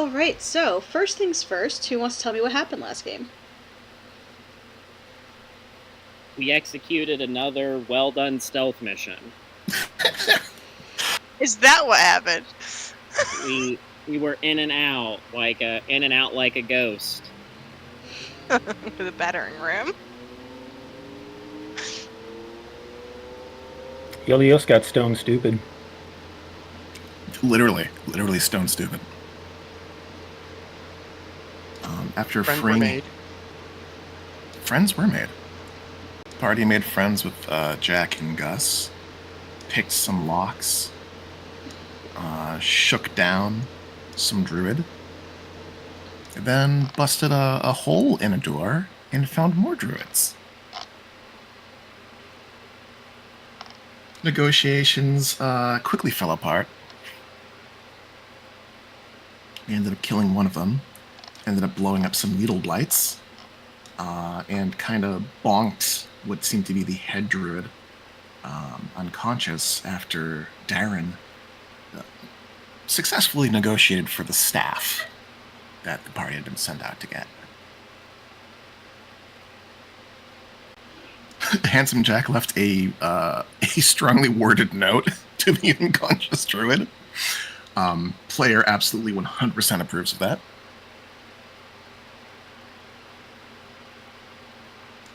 Alright, so, first things first, who wants to tell me what happened last game? We executed another well-done stealth mission. Is that what happened? We were in and out like a ghost. To the battering ram. Helios got stone stupid. Literally stone stupid. After Friends freeing... were made. Friends were made. Party made friends with Jack and Gus. Picked some locks. Shook down some druid. Then busted a hole in a door and found more druids. Negotiations quickly fell apart. We ended up killing one of them. Ended up blowing up some needle blights. And kind of bonked what seemed to be the head druid unconscious after Darren successfully negotiated for the staff that the party had been sent out to get. Handsome Jack left a strongly worded note to the unconscious druid. Player absolutely 100% approves of that.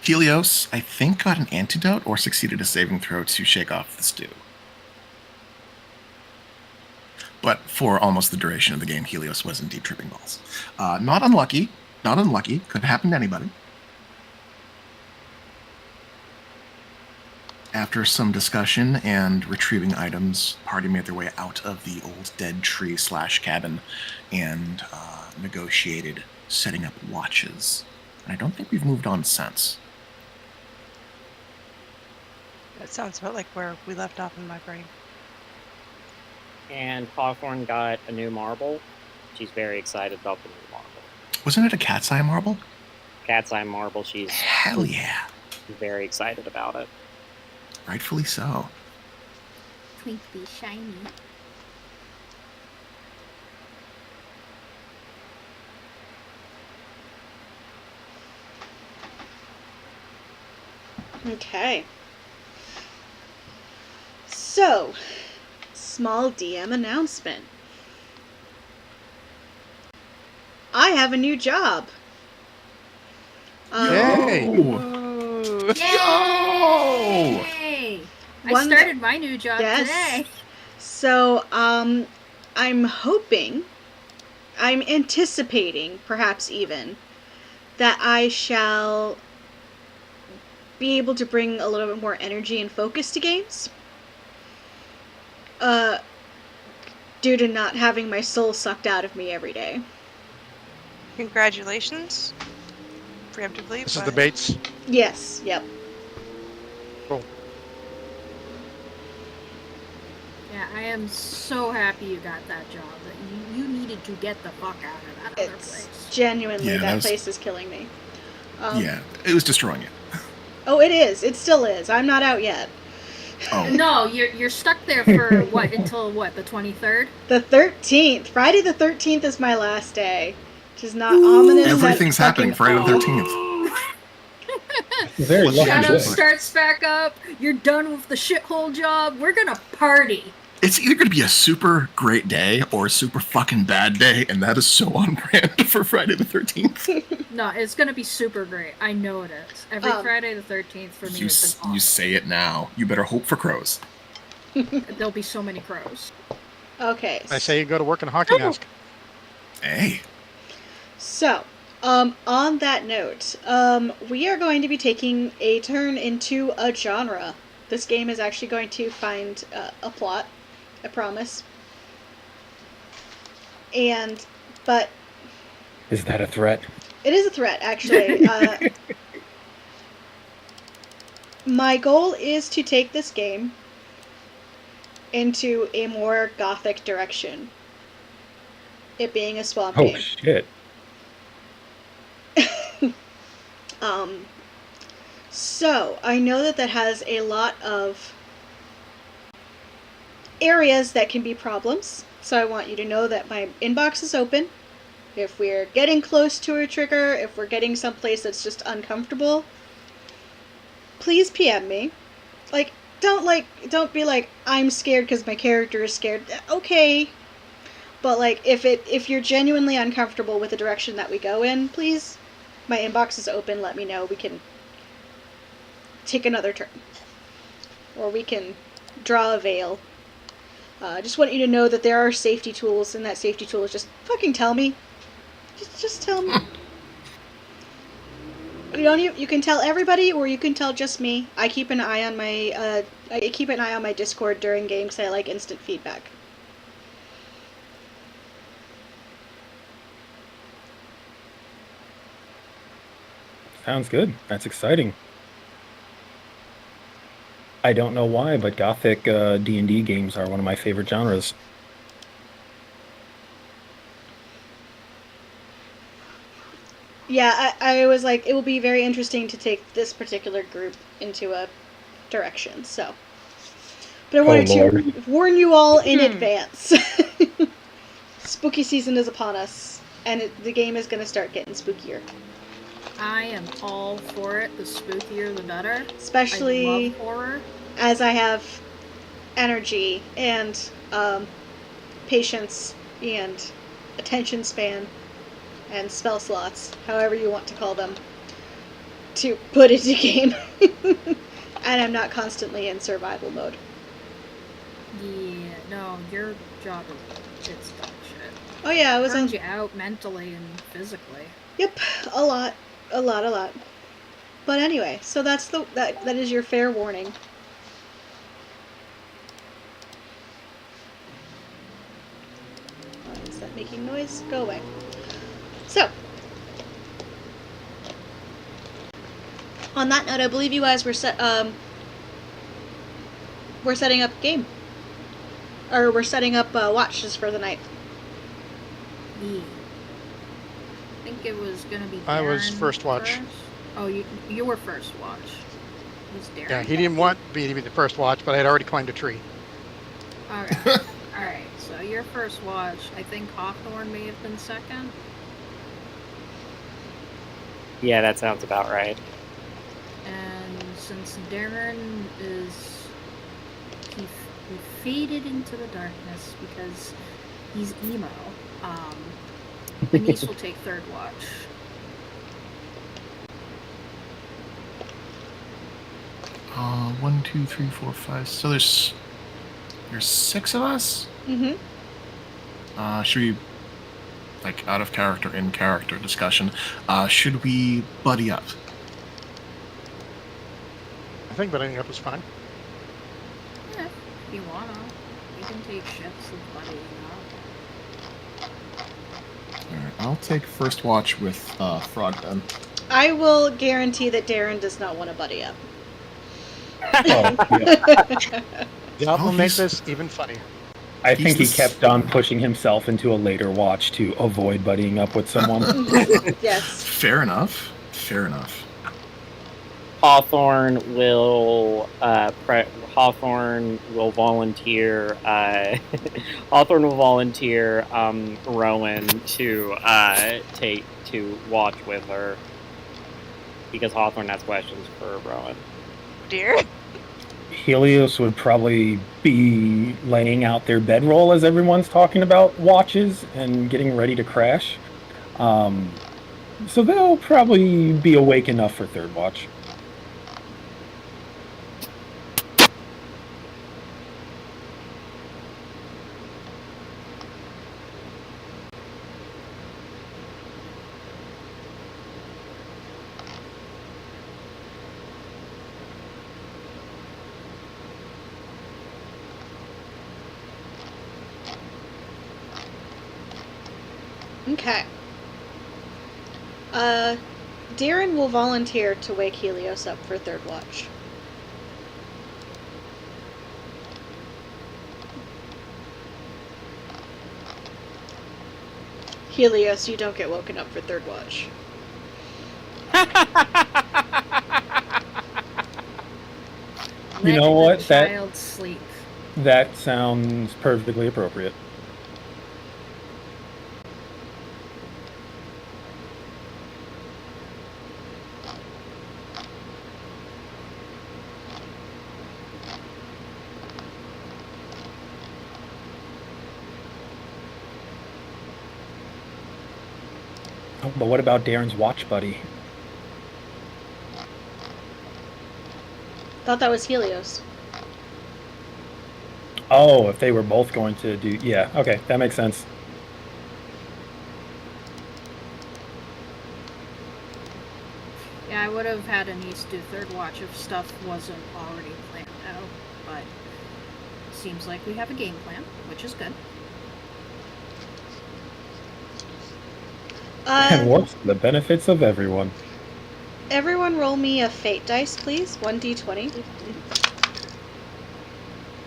Helios, I think, got an antidote or succeeded a saving throw to shake off the stew. But for almost the duration of the game, Helios was indeed tripping balls. Not unlucky. Could happen to anybody. After some discussion and retrieving items, party made their way out of the old dead tree / cabin and negotiated setting up watches. And I don't think we've moved on since. That sounds about like where we left off in my brain. And Hawthorne got a new marble. She's very excited about the new marble. Wasn't it a cat's eye marble? Cat's eye marble. She's Hell yeah. very excited about it. Rightfully so. Twinkly shiny. Okay. So, small DM announcement. I have a new job. Yay! Yo! Yay! I One started my new job today. So, I'm anticipating, perhaps even, that I shall be able to bring a little bit more energy and focus to games. Due to not having my soul sucked out of me every day. Congratulations. Preemptively. This is the Bates. Yes, yep. Cool. Yeah, I am so happy you got that job. That you needed to get the fuck out of that other place. Genuinely, Yeah, that place is killing me. Yeah, it was destroying it. Oh, it is. It still is. I'm not out yet. Oh. No, you're stuck there for what, until what, the 23rd? The 13th. Friday the 13th is my last day. Which is not ominous. Everything's happening Friday the 13th. Very lucky. Shadow boy. starts back up. You're done with the shithole job. We're gonna party. It's either going to be a super great day or a super fucking bad day, and that is so on brand for Friday the 13th. No, it's gonna be super great. I know it is. Every Friday the 13th for me You has been awesome. say it now. You better hope for crows. There'll be so many crows. Okay. I say you go to work in a hockey mask. Hey. So, on that note, we are going to be taking a turn into a genre. This game is actually going to find a plot, I promise. But... Is that a threat? It is a threat, actually. My goal is to take this game into a more gothic direction. It being a swamp game. Oh, shit. So, I know that has a lot of areas that can be problems. So I want you to know that my inbox is open. If we're getting close to a trigger, if we're getting someplace that's just uncomfortable, please PM me. Don't be like, I'm scared because my character is scared. Okay. But if you're genuinely uncomfortable with the direction that we go in, please, my inbox is open, let me know. We can take another turn. Or we can draw a veil. I just want you to know that there are safety tools, and that safety tool is just fucking tell me. Just tell me. You can tell everybody, or you can tell just me. I keep an eye on my Discord during games. I like instant feedback. Sounds good. That's exciting. I don't know why, but Gothic D&D games are one of my favorite genres. Yeah, I was like, it will be very interesting to take this particular group into a direction, so. But I wanted to warn you all in advance. Spooky season is upon us, and the game is going to start getting spookier. I am all for it. The spookier, the better. Especially I love horror. As I have energy and patience and attention span and spell slots, however you want to call them, to put into game. And I'm not constantly in survival mode. Yeah, no, your job is dog shit. Oh yeah, I was Burns you out mentally and physically. Yep, a lot. But anyway, so that is your fair warning. Is that making noise? Go away. So, on that note, I believe you guys were we're setting up game, or we're setting up watches for the night. Yeah. I think it was gonna be. I was Darren first watch. First. Oh, you were first watch. It was Darren. Yeah, he didn't want me to be the first watch, but I had already climbed a tree. Okay. All right. So your first watch. I think Hawthorne may have been second. Yeah, that sounds about right. And since Darren is he faded into the darkness because he's emo. Denise will take third watch. One, two, three, four, five. So there's 6 of us. Mm-hmm. Should we, like, out of character, in character discussion? Should we buddy up? I think buddying up is fine. Yeah, if you wanna, you can take shifts of buddying up. Alright, I'll take first watch with Frog then. I will guarantee that Darren does not want to buddy up. Oh, yeah. That will Oh, make he's- this even funnier. I think he He's- kept on pushing himself into a later watch to avoid buddying up with someone. Yes. Fair enough. Fair enough. Hawthorne will volunteer. Hawthorne will volunteer Rowan to watch with her because Hawthorne has questions for Rowan. Dear. Helios would probably be laying out their bedroll as everyone's talking about watches and getting ready to crash. So they'll probably be awake enough for third watch. Okay. Darren will volunteer to wake Helios up for third watch. Helios, you don't get woken up for third watch. You know Let what? the child sleep. That sounds perfectly appropriate. But what about Darren's watch buddy? Thought that was Helios. Oh, if they were both going to do... Yeah, okay, that makes sense. Yeah, I would have had Anise do third watch if stuff wasn't already planned out, but seems like we have a game plan, which is good. And what's the benefits of everyone? Everyone roll me a fate dice, please. 1d20.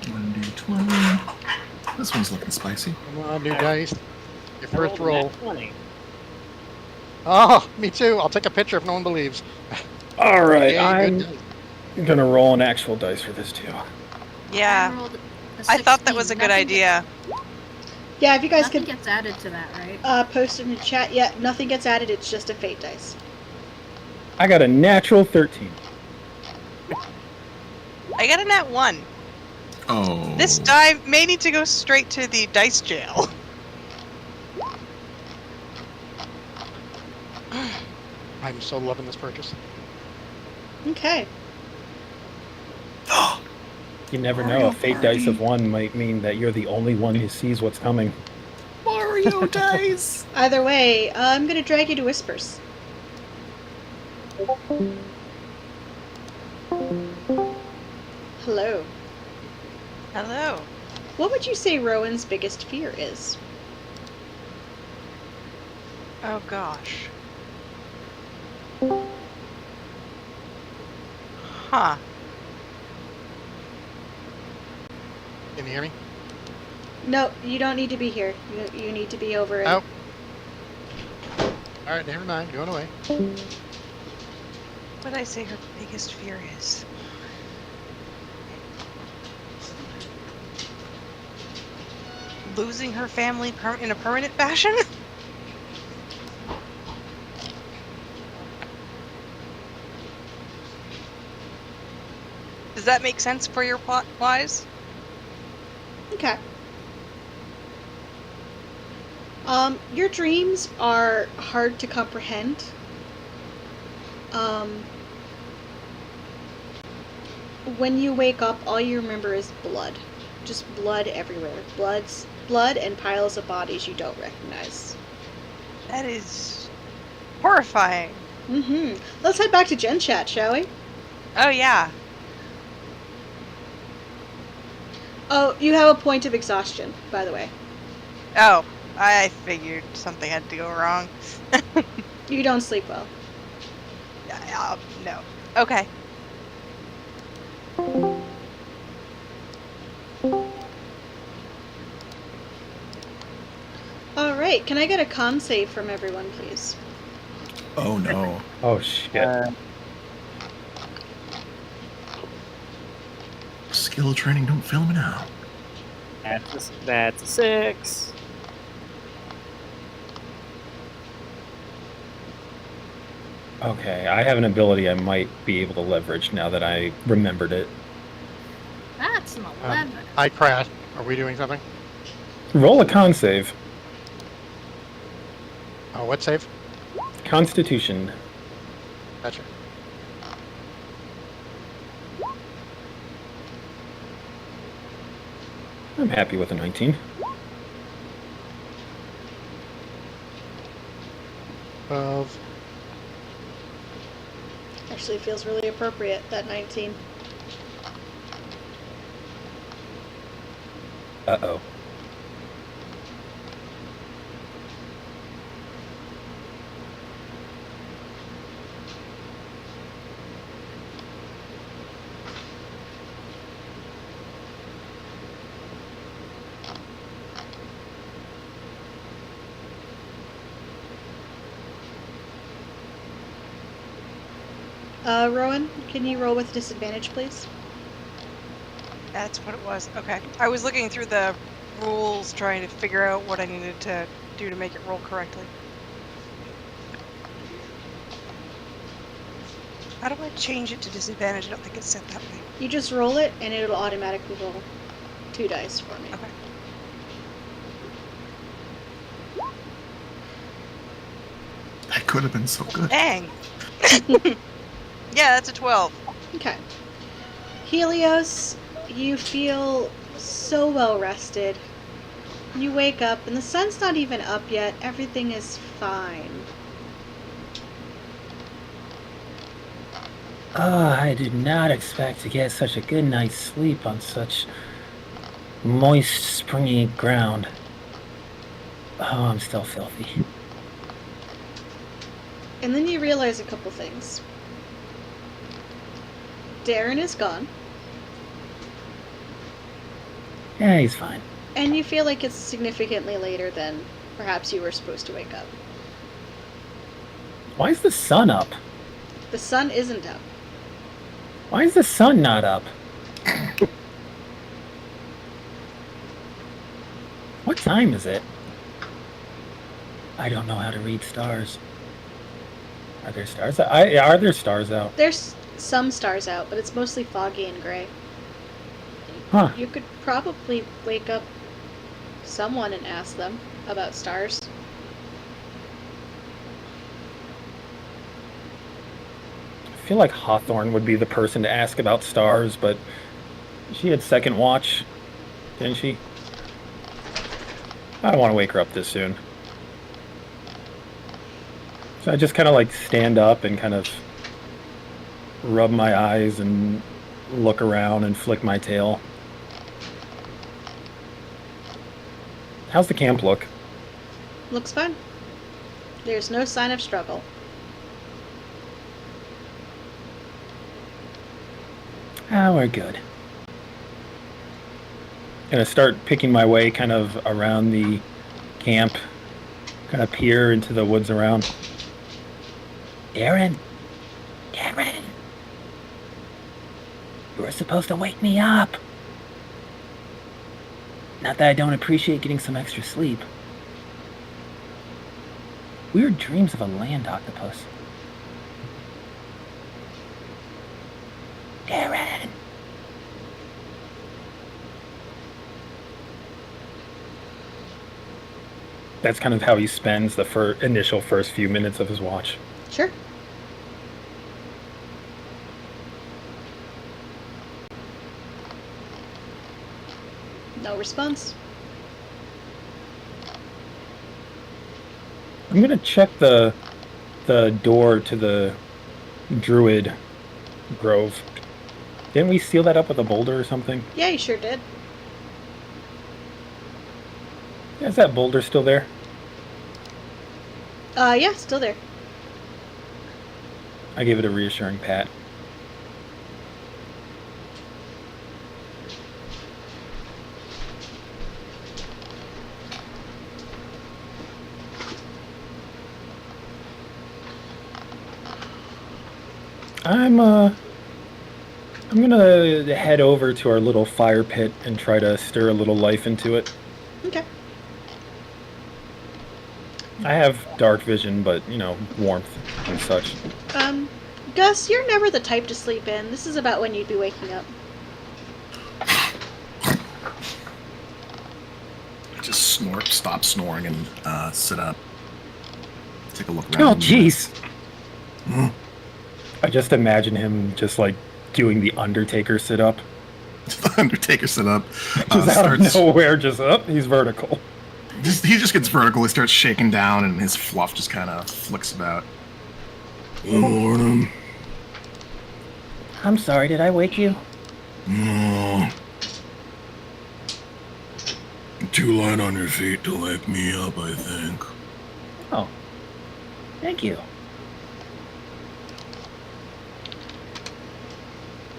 1d20. This one's looking spicy. Come on, new dice. Your I first rolled a roll. nat 20. Oh, me too. I'll take a picture if no one believes. All right, Yeah, I'm good. gonna roll an actual dice for this too. I Yeah, rolled a I thought that 16. was a good Nothing idea. Yeah, if you guys Nothing could gets added to that, right? post it in the chat. Yeah, nothing gets added. It's just a fate dice. I got a natural 13. I got a nat 1. Oh. This die may need to go straight to the dice jail. I'm so loving this purchase. Okay. You never Mario know. A fate Party. dice of 1 might mean that you're the only one who sees what's coming. Mario dice! Either way, I'm gonna drag you to Whispers. Hello. Hello. What would you say Rowan's biggest fear is? Oh gosh. Huh. Can you hear me? No, you don't need to be here. You need to be over in... Oh. All right, never mind. Going away. What would I say her biggest fear is? Losing her family in a permanent fashion? Does that make sense for your plot-wise? Okay. Your dreams are hard to comprehend. When you wake up, all you remember is blood. Just blood everywhere. Blood and piles of bodies you don't recognize. That is horrifying. Mm-hmm. Let's head back to Gen Chat, shall we? Oh yeah. Oh, you have a point of exhaustion, by the way. Oh, I figured something had to go wrong. You don't sleep well. No. Okay. Alright, can I get a con save from everyone, please? Oh no. Oh shit. Skill training don't fail me now. That's a 6. Okay, I have an ability I might be able to leverage now that I remembered it. That's an 11. I crashed. Are we doing something? Roll a con save. Oh, what save? Constitution. Gotcha. I'm happy with a 19. Of Actually feels really appropriate, that 19. Uh-oh. Rowan, can you roll with disadvantage, please? That's what it was. Okay. I was looking through the rules trying to figure out what I needed to do to make it roll correctly. How do I change it to disadvantage? I don't think it's set that way. You just roll it, and it'll automatically roll 2 dice for me. Okay. Could have been so good. Dang. Yeah, that's a 12. Okay. Helios, you feel so well rested. You wake up, and the sun's not even up yet. Everything is fine. Oh, I did not expect to get such a good night's sleep on such moist, springy ground. Oh, I'm still filthy. And then you realize a couple things. Darren is gone, Yeah, he's fine. and you feel like it's significantly later than perhaps you were supposed to wake up. Why is the sun up? The sun isn't up. Why is the sun not up? What time is it? I don't know how to read stars. Are there stars out? Are there stars out? There's some stars out, but it's mostly foggy and gray. Huh. You could probably wake up someone and ask them about stars. I feel like Hawthorne would be the person to ask about stars, but she had second watch, didn't she? I don't want to wake her up this soon. So I just kind of like stand up and kind of rub my eyes and look around and flick my tail. How's the camp look? Looks fine. There's no sign of struggle. Ah, we're good. Gonna start picking my way kind of around the camp, kind of peer into the woods around. Darren! Darren! You were supposed to wake me up! Not that I don't appreciate getting some extra sleep. Weird dreams of a land octopus. Darren! That's kind of how he spends the initial first few minutes of his watch. Sure. No response. I'm gonna check the door to the druid grove. Didn't we seal that up with a boulder or something? Yeah, you sure did. Is that boulder still there? Yeah, still there. I gave it a reassuring pat. I'm gonna head over to our little fire pit and try to stir a little life into it. Okay. I have dark vision, but, you know, warmth and such. Gus, you're never the type to sleep in. This is about when you'd be waking up. I just stop snoring, and sit up. Take a look around. Oh, jeez! Hmm? I just imagine him just, like, doing the Undertaker sit-up. The Undertaker sit up. Just out of nowhere, just up, he's vertical. He just gets vertical. He starts shaking down, and his fluff just kind of flicks about. Good morning. I'm sorry, did I wake you? No. Too light on your feet to wake me up, I think. Oh. Thank you.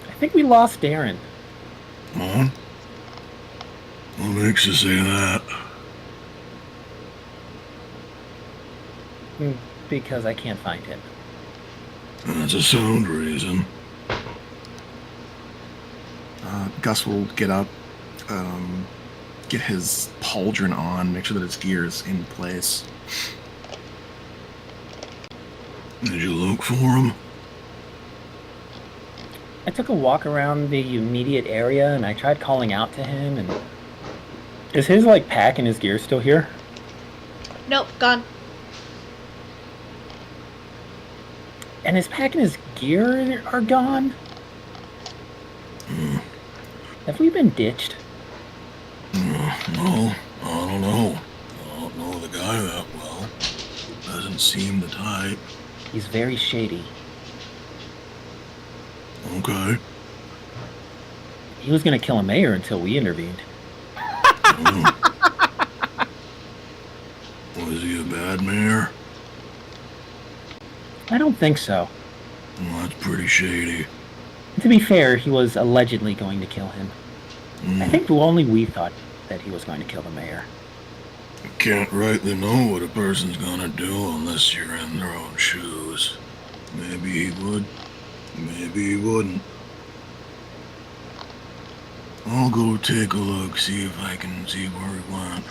I think we lost Darren. Huh? What makes you say that? Because I can't find him. That's a sound reason. Gus will get up, get his pauldron on, make sure that his gear is in place. Did you look for him? I took a walk around the immediate area and I tried calling out to him and... Is his, like, pack and his gear still here? Nope, gone. And his pack and his gear are gone? Have we been ditched? No, I don't know. I don't know the guy that well. Doesn't seem the type. He's very shady. Okay. He was going to kill a mayor until we intervened. Was he a bad mayor? I don't think so. Well, that's pretty shady. To be fair, he was allegedly going to kill him. I think only we thought that he was going to kill the mayor. You can't rightly know what a person's gonna do unless you're in their own shoes. Maybe he would, maybe he wouldn't. I'll go take a look, see if I can see where he went.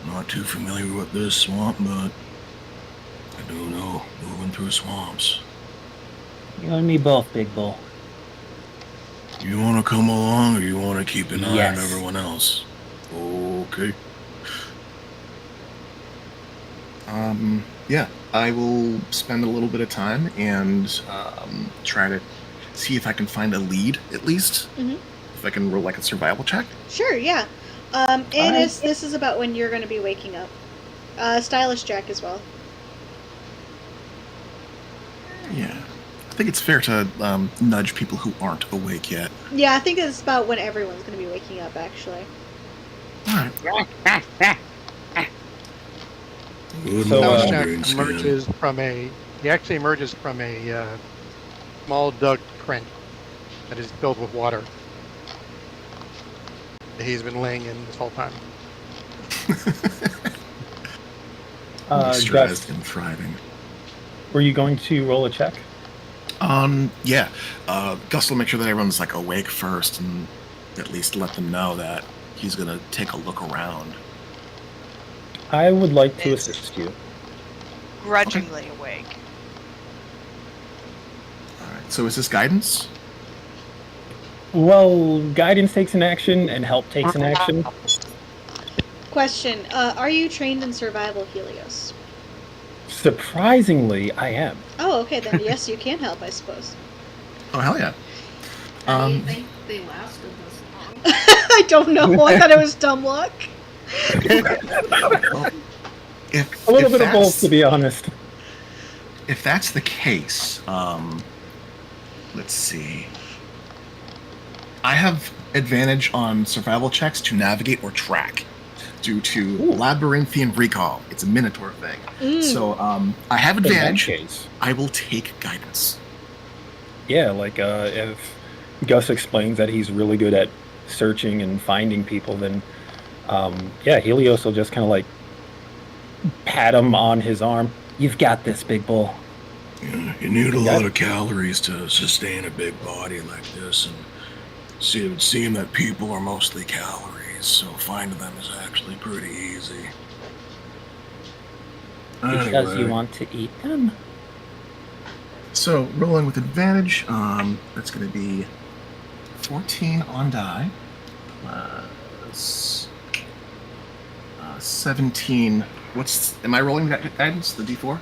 Not too familiar with this swamp, but I do know moving through swamps. You and me both, Big Bull. You want to come along, or you want to keep an eye on Yes. everyone else? Okay. Yeah, I will spend a little bit of time and try to see if I can find a lead, at least. Mhm. If I can roll like a survival check. Sure, yeah. Anus, this is about when you're going to be waking up. Stylish Jack as well. Yeah. I think it's fair to nudge people who aren't awake yet. Yeah, I think it's about when everyone's going to be waking up, actually. Alright. Good So, morning, Jack Greenskin. emerges from a. He actually emerges from a small dug trench that is filled with water. That he's been laying in this whole time. Moisturized Gus, and thriving. were you going to roll a check? Yeah. Gus will make sure that everyone's like awake first and at least let them know that he's gonna take a look around. I would like to It's- assist you. Grudgingly awake. Alright, so is this guidance? Well, guidance takes an action and help takes an action. Question, are you trained in survival, Helios? Surprisingly, I am. Oh, okay, then yes, you can help, I suppose. Oh, hell yeah. How do you think they lasted this long? I don't know, I thought it was dumb luck. Well, if, A little if bit of both, that's- to be honest. If that's the case, let's see. I have advantage on survival checks to navigate or track due to Ooh. labyrinthian recall. It's a Minotaur thing. Mm. So I have In that advantage. case, I will take guidance. yeah, like if Gus explains that he's really good at searching and finding people, then yeah, Helios will just kind of like pat him on his arm. You've got this, Big Bull. Yeah, you need a Yeah. lot of calories to sustain a big body like this, and see, it would seem that people are mostly calories, so finding them is actually pretty easy. Because you Anyway, want to eat them. So rolling with advantage, that's going to be 14 on die plus 17. Am I rolling that guidance? The D4?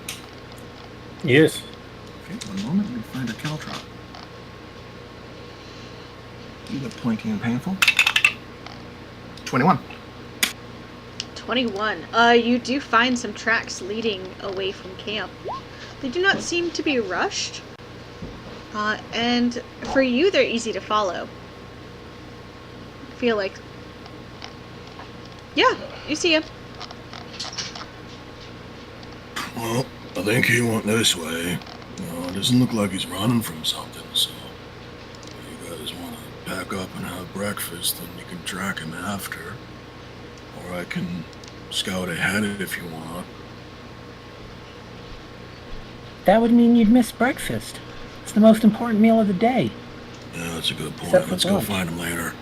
Yes. Okay, one moment. Let me find a caltrop. You got pointy and painful. 21. 21. You do find some tracks leading away from camp. They do not seem to be rushed. And for you, they're easy to follow. I feel like... Yeah, you see him. well, I think he went this way. It doesn't look like he's running from something, so if you guys want to pack up and have breakfast, then you can track him after. Or I can scout ahead if you want. That would mean you'd miss breakfast. It's the most important meal of the day. Yeah, that's a good point. Except for Let's go lunch. find him later.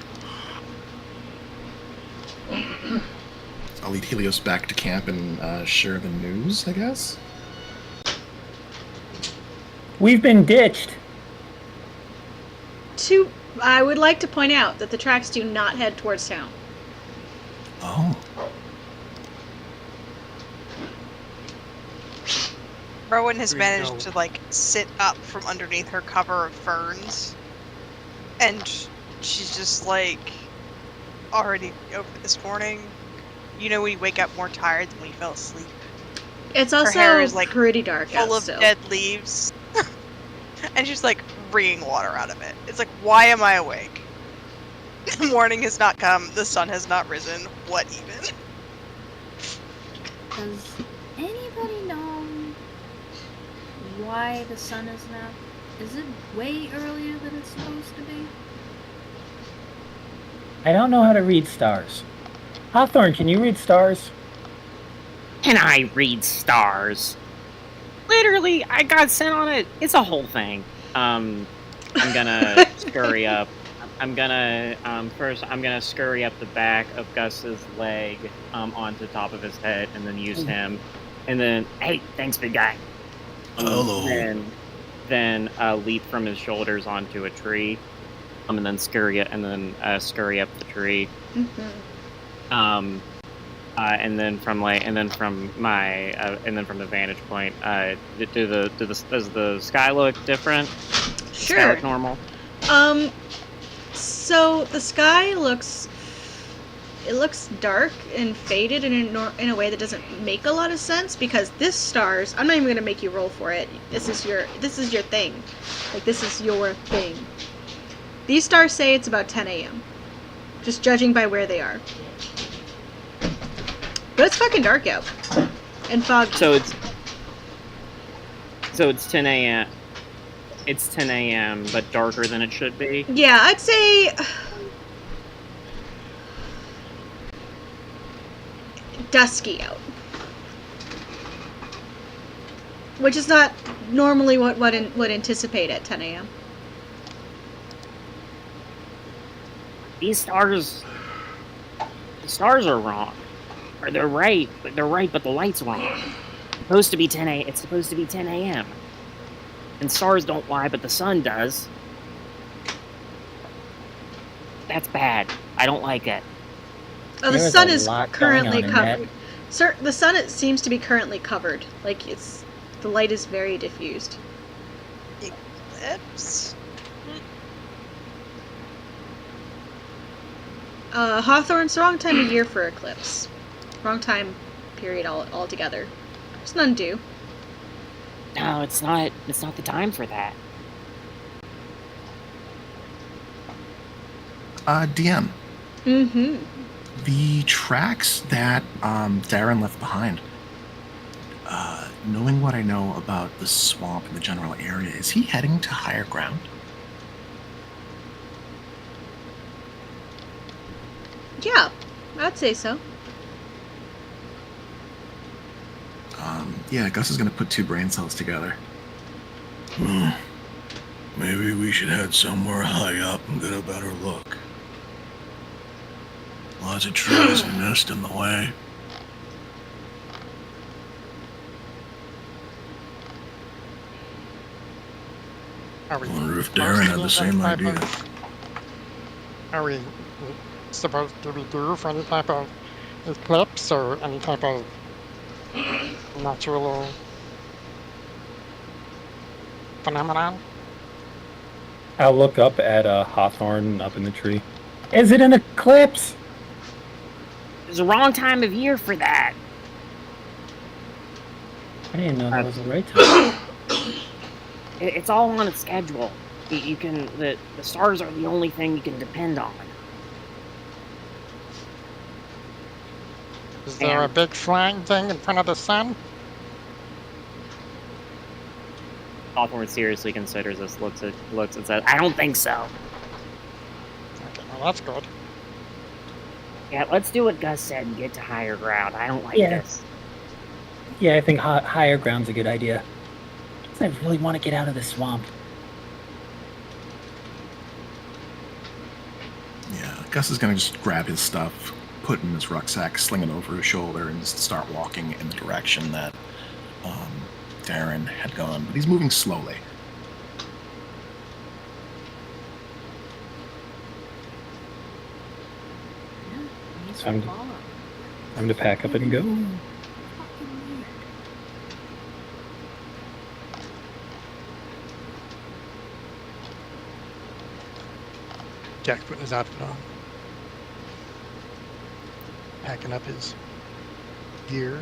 I'll lead Helios back to camp and share the news, I guess. We've been ditched. I would like to point out that the tracks do not head towards town. Oh. Rowan has We managed know. to like sit up from underneath her cover of ferns, and she's just like already over this morning. You know when you wake up more tired than when you fell asleep. It's Her also hair is like pretty dark out full of still. dead leaves, and she's like wringing water out of it. It's like, why am I awake? The morning has not come. The sun has not risen. What even? Does anybody know why the sun is now? Is it way earlier than it's supposed to be? I don't know how to read stars. Hawthorne, can you read stars? Can I read stars? Literally, I got sent on it. It's a whole thing. I'm gonna scurry up. I'm gonna first. I'm gonna scurry up the back of Gus's leg onto top of his head, and then use him. And then, hey, thanks, big guy. Hello. Then leap from his shoulders onto a tree, and then scurry up the tree. Mm-hmm. And then from the vantage point, does the sky look different? Does the sky Sure. look normal? So the sky looks dark and faded in a way that doesn't make a lot of sense, because this stars, I'm not even going to make you roll for it. This is your thing. Like, this is your thing. These stars say it's about 10 a.m. Just judging by where they are. But it's fucking dark out. And foggy. So it's 10 a.m. It's 10 a.m. but darker than it should be. Yeah, I'd say dusky out, which is not normally what would anticipate at 10 a.m. The stars are wrong. Or they're right, but the light's wrong. It's supposed to be 10 a.m. And stars don't lie, but the sun does. That's bad. I don't like it. Oh, the There is sun a is lot going currently on in that. covered. Sir, the sun, it seems to be currently covered. Like, the light is very diffused. Eclipse? Hawthorne's the wrong time of year for eclipse. Wrong time period altogether. There's none due. No, it's not the time for that. DM, Mm-hmm. the tracks that Darren left behind, knowing what I know about the swamp and the general area, is he heading to higher ground? Yeah, I'd say so. Yeah, Gus is going to put two brain cells together. Maybe we should head somewhere high up and get a better look. Lots of trees and mist in the way. Are we Wonder if supposed Darren to had the do same any type idea. Are we supposed to be due for any type of eclipse or any type of natural phenomenon? I'll look up at Hawthorne up in the tree. Is it an eclipse? It's the wrong time of year for that. I didn't know that was the right time. It's all on its schedule. You can the stars are the only thing you can depend on. Is there a big flying thing in front of the sun? Hawthorne seriously considers this, looks and says, I don't think so. Okay, well that's good. Yeah, let's do what Gus said and get to higher ground. I don't like Yeah. this. Yeah, I think higher ground's a good idea. I really want to get out of the swamp. Yeah, Gus is going to just grab his stuff, put it in his rucksack, sling it over his shoulder, and just start walking in the direction that Darren had gone. But he's moving slowly. I'm to pack up and go. Jack's putting his outfit on. Packing up his gear.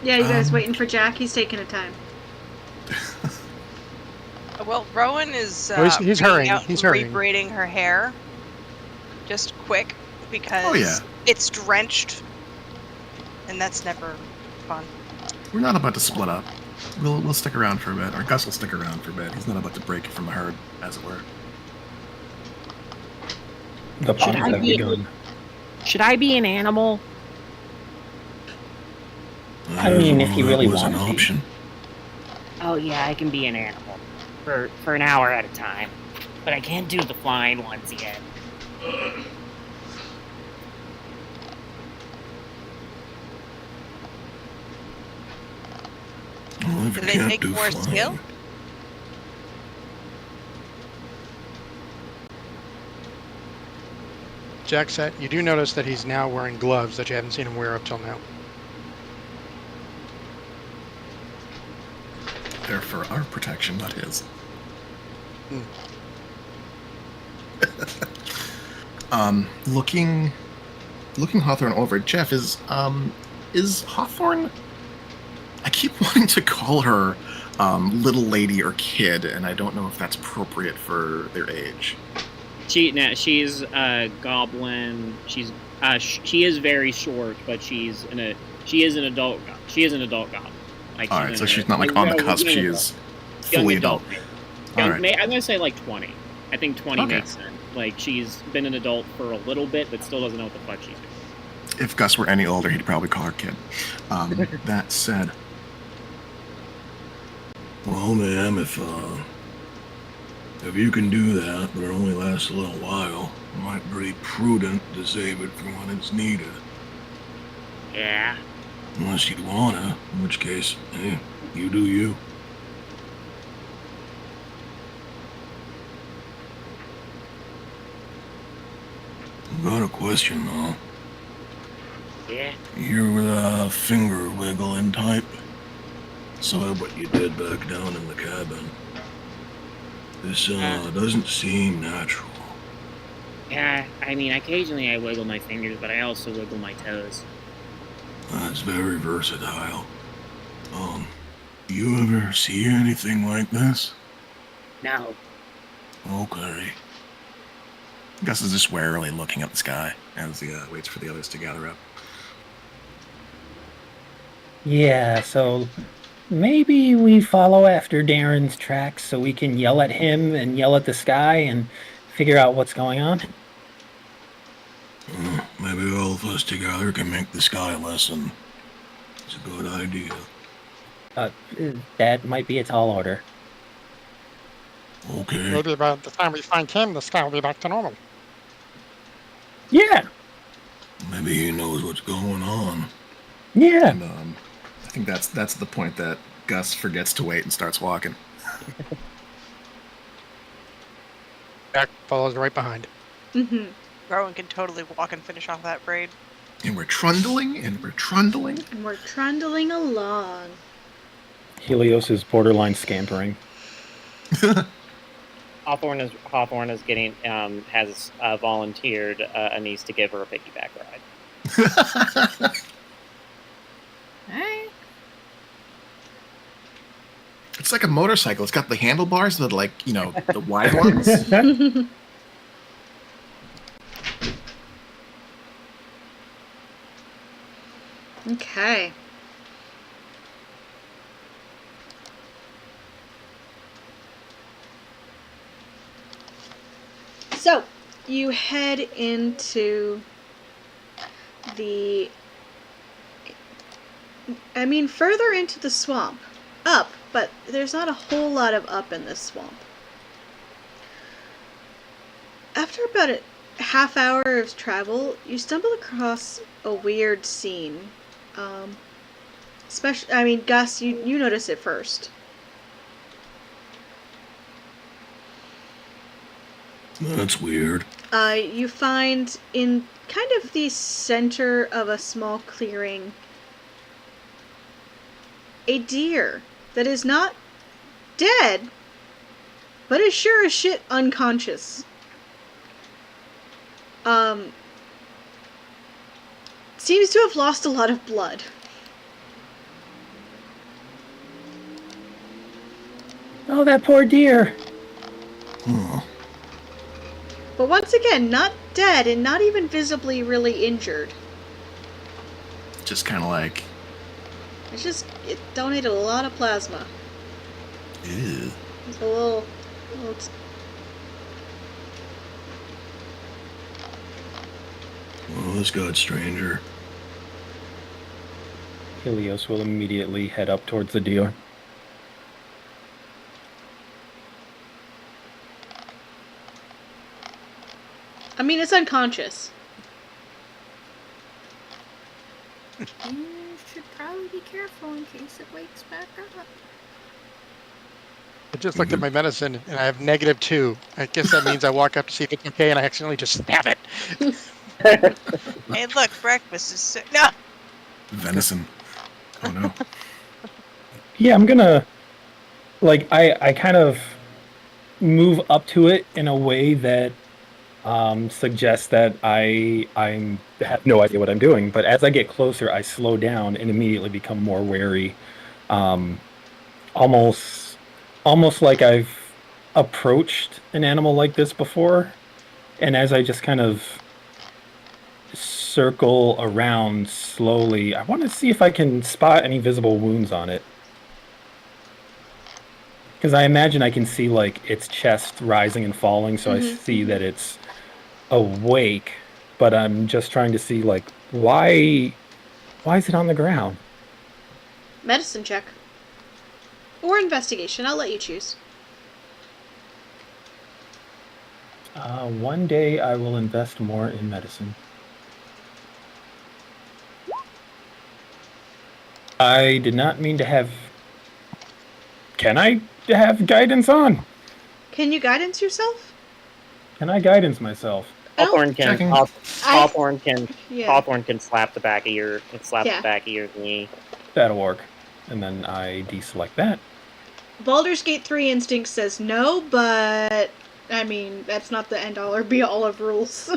Yeah, you guys waiting for Jack? He's taking a time. Well, Rowan is Oh, he's hurrying. out He's and hurrying. rebraiding her hair. Just quick, because Oh, yeah. it's drenched. And that's never fun. We're not about to split up. We'll stick around for a bit, or Gus will stick around for a bit. He's not about to break from the herd, as it were. The puns I have be- begun. Should I be an animal? I mean, if you that really was an want to be. option. Oh yeah, I can be an animal for an hour at a time, but I can't do the flying ones yet. Well, if Do you they can't take do more flying, skill? Jack said, you do notice that he's now wearing gloves that you haven't seen him wear up till now. They're for our protection, not his. Looking Hawthorne over. Jeff, is Hawthorne? I keep wanting to call her little lady or kid, and I don't know if that's appropriate for their age. She's a goblin. She is very short, but she is an adult. She is an adult goblin. Like, All right, so she's not like on the cusp. She is fully adult. All right. I'm gonna say like 20. I think 20 Okay. makes sense. Like, she's been an adult for a little bit, but still doesn't know what the fuck she's doing. If Gus were any older, he'd probably call her kid. That said, well, ma'am, if you can do that, but it only lasts a little while, it might be pretty prudent to save it for when it's needed. Yeah. Unless you wanna, in which case, hey, you do you. I've got a question, though. Yeah. You're the finger wiggling type. Saw what you did back down in the cabin. This doesn't seem natural. Yeah. I mean, occasionally I wiggle my fingers, but I also wiggle my toes. That's very versatile. You ever see anything like this? No. Okay. Gus is just warily looking at the sky as he waits for the others to gather up. Yeah, so maybe we follow after Darren's tracks so we can yell at him and yell at the sky and figure out what's going on. Maybe all of us together can make the sky lessen. It's a good idea. That might be a tall order. Okay. Maybe by the time we find him, the sky will be back to normal. Yeah, Maybe he knows what's going on. yeah. And I think that's the point that Gus forgets to wait and starts walking. Jack follows right behind. Mm-hmm. Rowan can totally walk and finish off that braid. And we're trundling, and we're trundling. And we're trundling along. Helios is borderline scampering. Hawthorne is getting has volunteered a niece to give her a piggyback ride. Alright. It's like a motorcycle. It's got the handlebars, the the wide ones. Okay. So, you head into further into the swamp. Up, but there's not a whole lot of up in this swamp. After about a half hour of travel, you stumble across a weird scene. Gus, you notice it first. That's weird. You find in kind of the center of a small clearing a deer that is not dead, but is sure as shit unconscious. Seems to have lost a lot of blood. Oh, that poor deer. Oh, But once again, not dead and not even visibly really injured. Just kind of like, It donated a lot of plasma. ew. It's a little well, this got stranger. Helios will immediately head up towards the deer. I mean, it's unconscious. You should probably be careful in case it wakes back up. I just looked at my medicine and I have -2. I guess that means I walk up to see if it's okay and I accidentally just stab it. Hey, look, breakfast is no. Venison. Oh no. Yeah, I'm gonna I kind of move up to it in a way that suggests that I have no idea what I'm doing. But as I get closer, I slow down and immediately become more wary, almost like I've approached an animal like this before. And as I just kind of circle around slowly, I want to see if I can spot any visible wounds on it. Because I imagine I can see like its chest rising and falling, so I see that it's awake, but I'm just trying to see like why is it on the ground? Medicine check. Or investigation, I'll let you choose. One day I will invest more in medicine. I did not mean to have. Can I have guidance on? Can you guidance yourself? Can I guidance myself? Hawthorne can. checking. Hawthorne can. Yeah. Hawthorne can slap the back of your. Yeah. The back of your knee. That'll work. And then I deselect that. Baldur's Gate 3 instinct says no, but I mean, that's not the end all or be all of rules.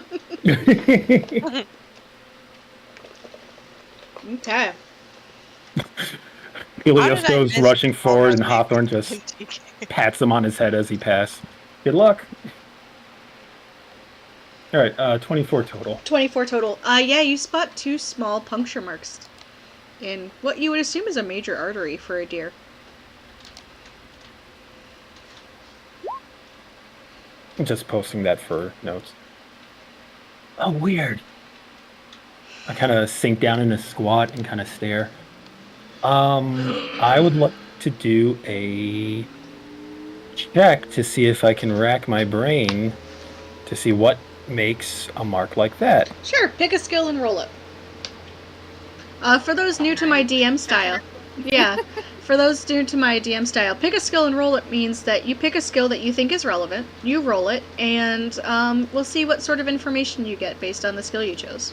Okay. Helios How did I goes miss rushing forward, and Baldur's Hawthorne Gate? just pats him on his head as he passes. Good luck. All right, 24 total. 24 total. Yeah, you spot 2 small puncture marks in what you would assume is a major artery for a deer. I'm just posting that for notes. Oh, weird. I kind of sink down in a squat and kind of stare. I would like to do a check to see if I can rack my brain to see what makes a mark like that. Sure, pick a skill and roll it. For those new to my DM style, yeah, for those new to my DM style, pick a skill and roll it means that you pick a skill that you think is relevant, you roll it, and we'll see what sort of information you get based on the skill you chose.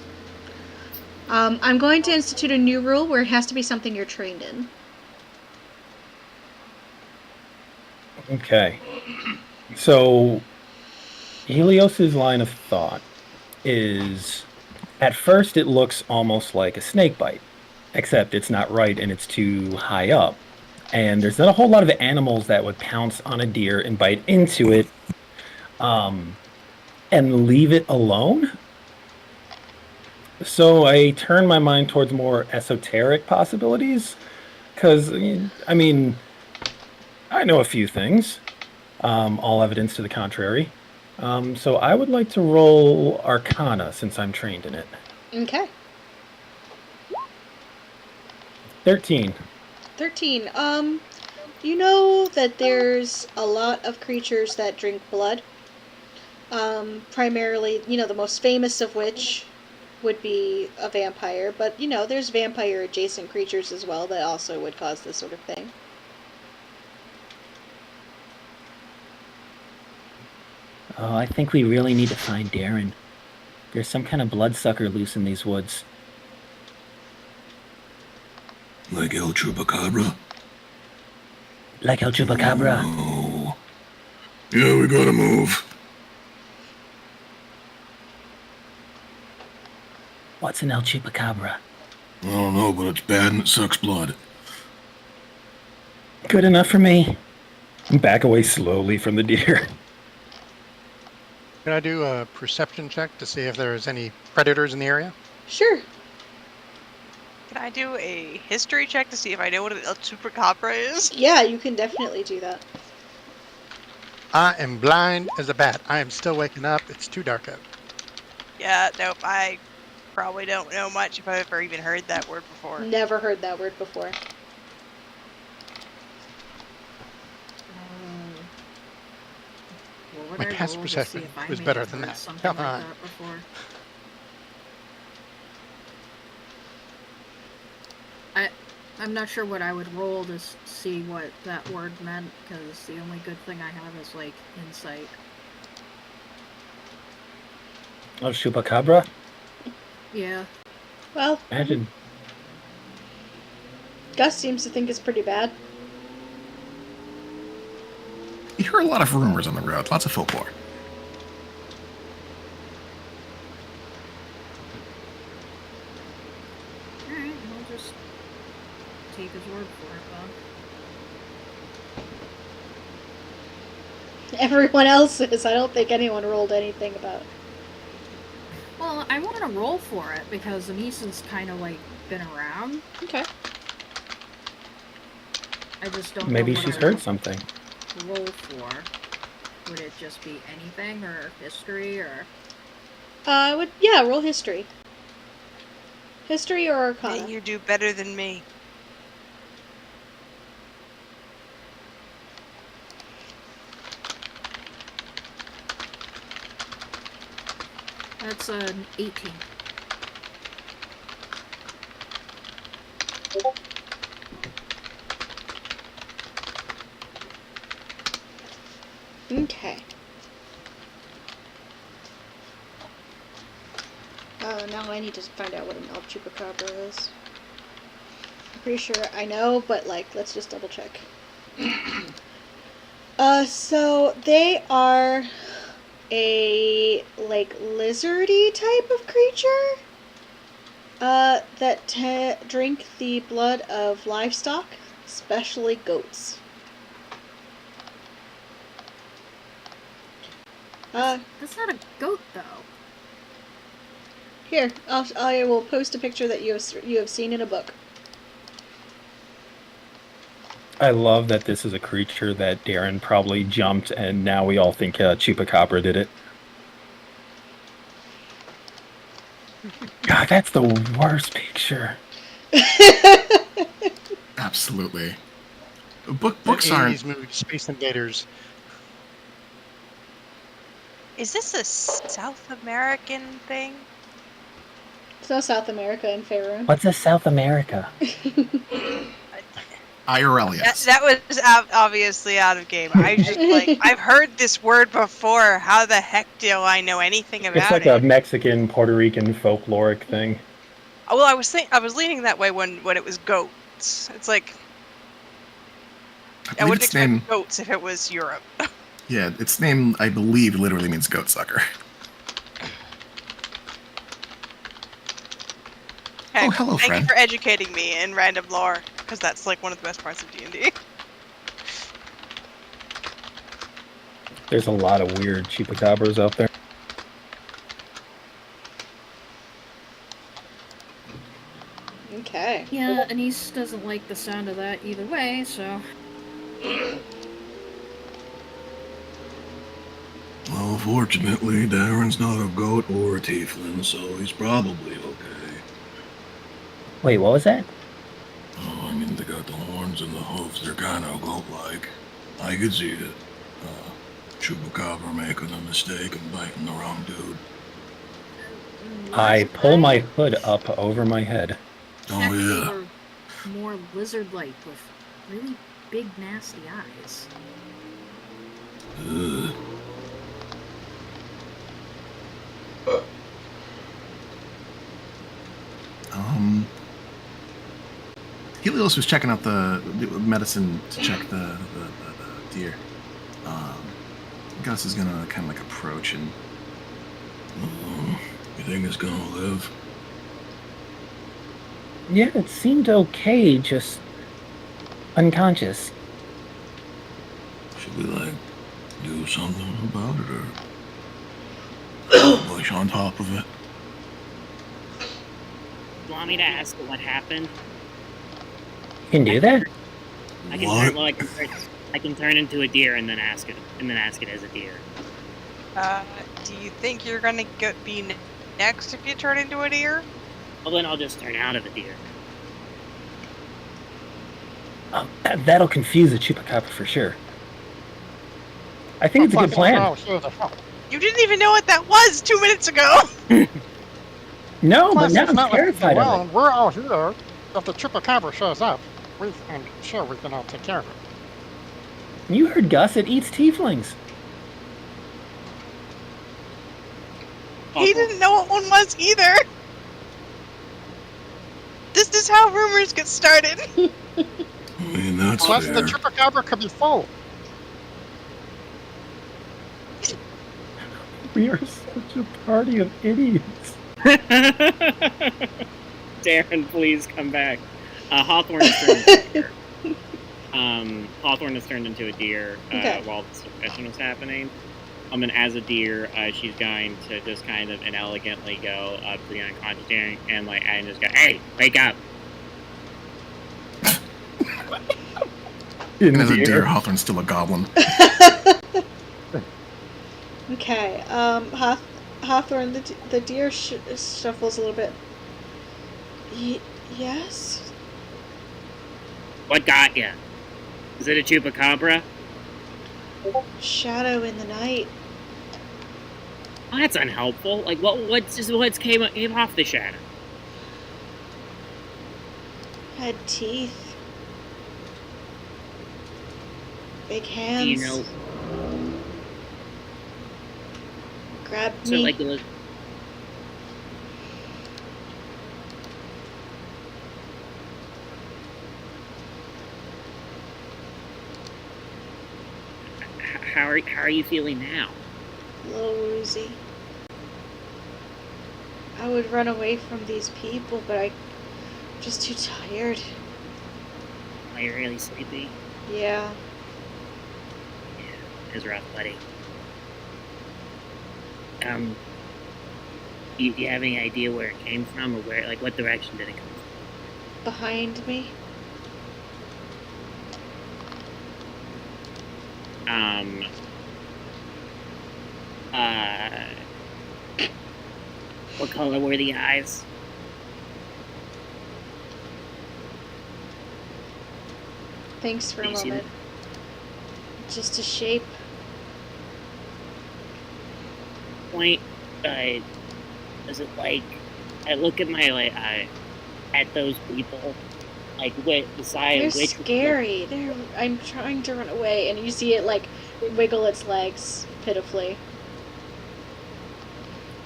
I'm going to institute a new rule where it has to be something you're trained in. Okay. So, Helios's line of thought is, at first it looks almost like a snake bite, except it's not right and it's too high up. And there's not a whole lot of animals that would pounce on a deer and bite into it, and leave it alone. So I turn my mind towards more esoteric possibilities, because, I mean, I know a few things, all evidence to the contrary. So I would like to roll Arcana since I'm trained in it. Okay. 13. 13. You know that there's a lot of creatures that drink blood. Primarily, the most famous of which would be a vampire, but, there's vampire-adjacent creatures as well that also would cause this sort of thing. Oh, I think we really need to find Darren. There's some kind of bloodsucker loose in these woods. Like El Chupacabra? Like El Chupacabra. Oh. Yeah, we gotta move. What's an El Chupacabra? I don't know, but it's bad and it sucks blood. Good enough for me. Back away slowly from the deer. Can I do a perception check to see if there's any predators in the area? Sure. Can I do a history check to see if I know what an El Chupacabra is? Yeah, you can definitely do that. I am blind as a bat. I am still waking up. It's too dark out. Yeah, nope. I probably don't know much if I've ever even heard that word before. Never heard that word before. What would My I past roll to perception see if I was may better have than heard that. something Come like on. that before? I'm not sure what I would roll to see what that word meant, because the only good thing I have is, like, insight. El Chupacabra? Yeah. Well, Imagine. Gus seems to think it's pretty bad. You hear a lot of rumors on the road, lots of folklore. Alright, I'll just take his word for it, then. Everyone else is. I don't think anyone rolled anything about. Well, I want to roll for it, because Anisa's kind of, like, been around. Okay. I just don't Maybe know what she's I heard would something. roll for. Would it just be anything, or history, or... roll history. History or Arcana. May you do better than me. That's an 18. Okay. Now I need to find out what an El Chupacabra is. I'm pretty sure I know, but, like, let's just double check. So they are a, like, lizardy type of creature that drink the blood of livestock, especially goats. That's not a goat, though. Here, I will post a picture that you have seen in a book. I love that this is a creature that Darren probably jumped, and now we all think Chupacabra did it. God, that's the worst picture. Absolutely. The Books 80s aren't. movie Space Invaders. Is this a South American thing? It's not South America in Faerun. What's a South America? IRL, yes. That was obviously out of game. I just like I've heard this word before. How the heck do I know anything about It's like it? a Mexican, Puerto Rican folkloric thing. Well, I was leaning that way when it was goats. It's like I believe wouldn't its expect name. goats if it was Europe. Yeah, its name, I believe, literally means goat sucker. Hey, Oh, hello, thank friend. you for educating me in random lore, because that's like one of the best parts of D&D. There's a lot of weird Chupacabras out there. Okay. Yeah, Anise doesn't like the sound of that either way, so... Well, fortunately, Darren's not a goat or a tiefling, so he's probably okay. Wait, what was that? Oh, I mean, they got the horns and the hoofs. They're kind of goat-like. I could see it. Chupacabra making a mistake and biting the wrong dude. I pull my hood up over my head. Oh, Check they yeah. were more lizard-like, with really big, nasty eyes. Ugh. Helios Helios was checking out the medicine to check the deer. Gus is gonna kind of like approach and. You think it's gonna live? Yeah, it seemed okay, just unconscious. Should we do something about it, or push on top of it? You want me to ask what happened? You can do that? I can What? turn. Well, I can turn into a deer and then ask it as a deer. Do you think you're gonna be next if you turn into a deer? Well, then I'll just turn out of a deer. Oh, that'll confuse the chupacabra for sure. I think it's a good plan. You didn't even know what that was 2 minutes ago. No, but now I'm terrified of it. Well, we're all here. If the chupacabra shows up, I'm sure we can all take care of it. You heard Gus, it eats tieflings. He didn't know what one was either. This is how rumors get started. I mean, that's Plus, fair. the chupacabra could be full. We are such a party of idiots. Darren, please come back. Hawthorne has turned into a deer. Hawthorne has turned into a deer Okay. while this discussion was happening. And as a deer, she's going to just kind of inelegantly go up to the unconscious deer and just go, "Hey, wake up!" And as a deer, Hawthorne's still a goblin. Okay. Hawthorne, the deer shuffles a little bit. Yes. What got you? Is it a chupacabra? Shadow in the night. Oh, that's unhelpful. Like, what's came off the shadow? Had teeth. Big hands. Do you know? Grabbed So, me. like, it was. How are you feeling now? A little woozy. I would run away from these people, but I'm just too tired. Are you really sleepy? Yeah. Yeah, it's rough, buddy. Do you have any idea where it came from, or what direction did it come from? Behind me. What color were the eyes? Thanks for a You see moment. Just a shape. Point, is it like, I look at at those people, decide They're which. scary. I'm trying to run away, and you see it wiggle its legs pitifully.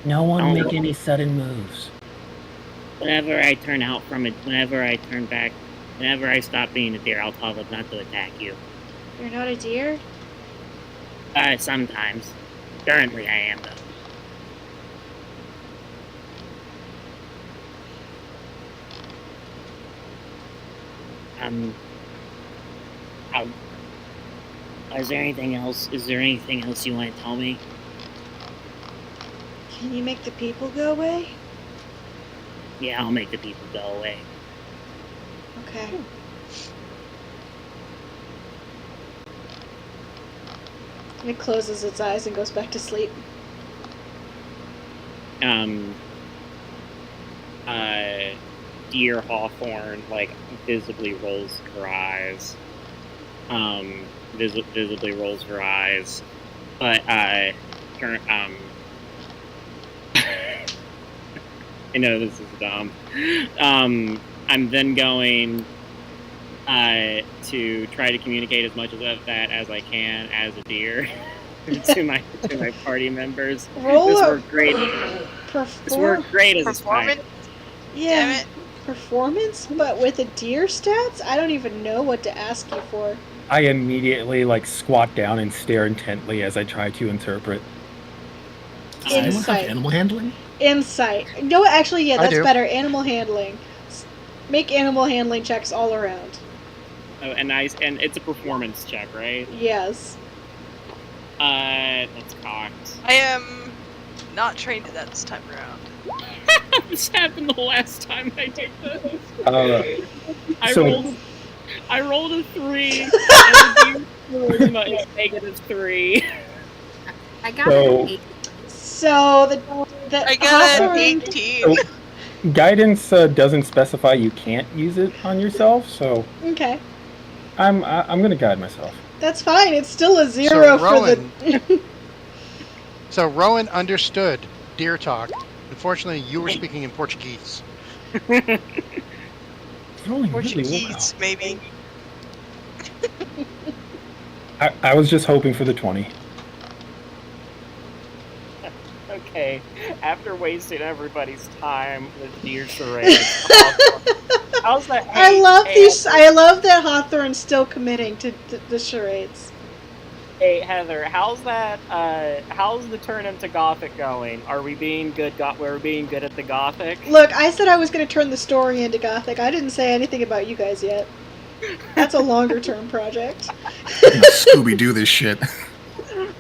No one Oh. make any sudden moves. Whenever I turn out from it, whenever I turn back, whenever I stop being a deer, I'll tell them not to attack you. You're not a deer? Sometimes. Currently, I am, though. Is there anything else? Is there anything else you want to tell me? Can you make the people go away? Yeah, I'll make the people go away. Okay. And it closes its eyes and goes back to sleep. Deer Hawthorne, visibly rolls her eyes. Visibly rolls her eyes. But, I know this is dumb. I'm then going to try to communicate as much of that as I can as a deer to my party members. Roll This a worked great. This worked great as a Performance? spider. Yeah. Damn it. performance, but with a deer stats? I don't even know what to ask you for. I immediately squat down and stare intently as I try to interpret. Does anyone have Insight. animal handling? Insight. No, actually, yeah, I that's do. better. Animal handling. Make animal handling checks all around. Oh, and it's a performance check, right? Yes. That's cocked. I am not trained in that this time around. This happened the last time I did this. So- I rolled a 3, and the charisma is -3. I got So- an 8. So the I got an Hawthorne- 18. Guidance doesn't specify you can't use it on yourself, so Okay, I'm gonna guide myself. that's fine. It's still a 0 for Rowan- the. So Rowan understood deer talk. Unfortunately, you were speaking in Portuguese. Rolling really well. Portuguese, maybe. I was just hoping for the 20. Okay, after wasting everybody's time with deer charades, how's that? I love these. I love that Hawthorne's still committing to the charades. Hey Heather, how's that? How's the turn into Gothic going? Are we being good? We're being good at the Gothic. Look, I said I was going to turn the story into Gothic. I didn't say anything about you guys yet. That's a longer term project. Scooby Doo this shit.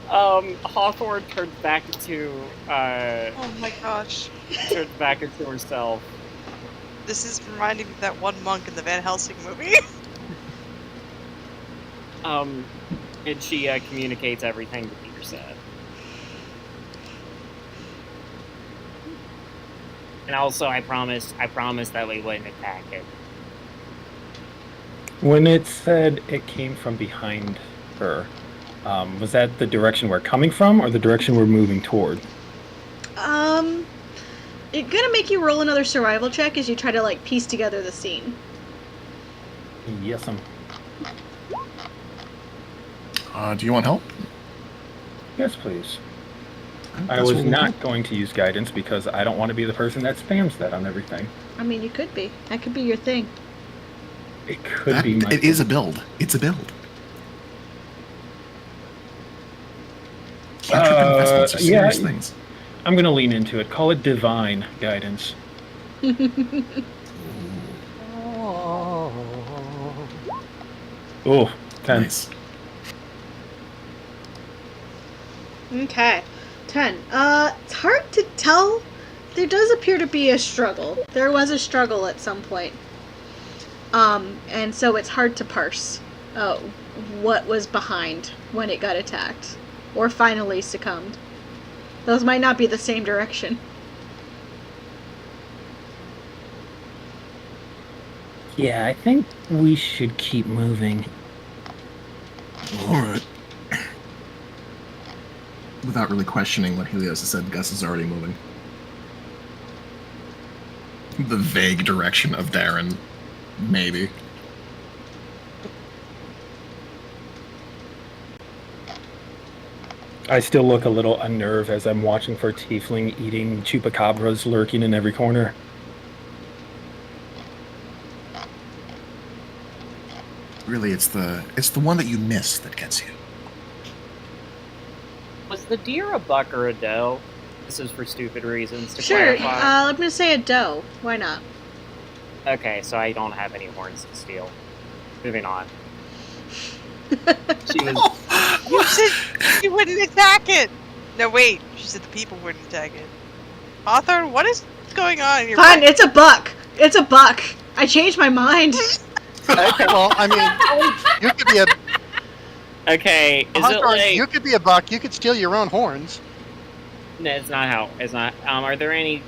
Hawthorne turns back into Oh my gosh. turns back into herself. This is reminding me of that one monk in the Van Helsing movie. And she communicates everything that Peter said. And also, I promised that we wouldn't attack it. When it said it came from behind her, was that the direction we're coming from or the direction we're moving toward? It's gonna make you roll another survival check as you try to piece together the scene. Yes, Do you want help? Yes, please. I That's was what we'll not do. going to use guidance because I don't want to be the person that spams that on everything. I mean, you could be. That could be your thing. It could be my It is a build. It's a build. Cantrip investments are yeah. serious things. I'm going to lean into it. Call it divine guidance. Oh, 10. Nice. Okay. 10. It's hard to tell. There does appear to be a struggle. There was a struggle at some point. And so it's hard to parse what was behind when it got attacked. Or finally succumbed. Those might not be the same direction. Yeah, I think we should keep moving. All right. Without really questioning what Helios has said, Gus is already moving. The vague direction of Darren. Maybe. I still look a little unnerved as I'm watching for tiefling eating chupacabras lurking in every corner. Really, it's the one that you miss that gets you. Was the deer a buck or a doe? This is for stupid reasons to Sure. clarify. I'm gonna say a doe. Why not? Okay, so I don't have any horns to steal. Moving on. She was. You said you wouldn't attack it! No, wait. She said the people wouldn't attack it. Hawthorne, what is going on in your Fine, brain? it's a buck. It's a buck. I changed my mind. Okay, well, I mean, you could be a Okay, is it Hawthorne, like? you could be a buck. You could steal your own horns. No, it's not how. It's not. Are there any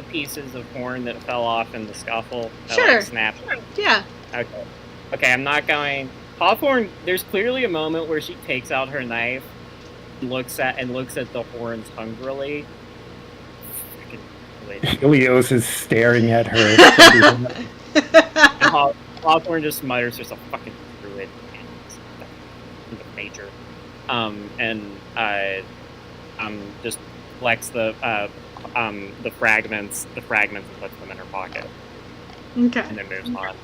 pieces of horn that fell off in the scuffle? That, Sure. Snapped. Yeah. Okay. Okay, I'm not going. Hawthorne, there's clearly a moment where she takes out her knife, looks at the horns hungrily. Freaking wait. Helios is staring at her. And Hawthorne just mutters herself, "Fucking through it." And nature. Just flex the fragments and puts them in her pocket. Okay. and then moves on.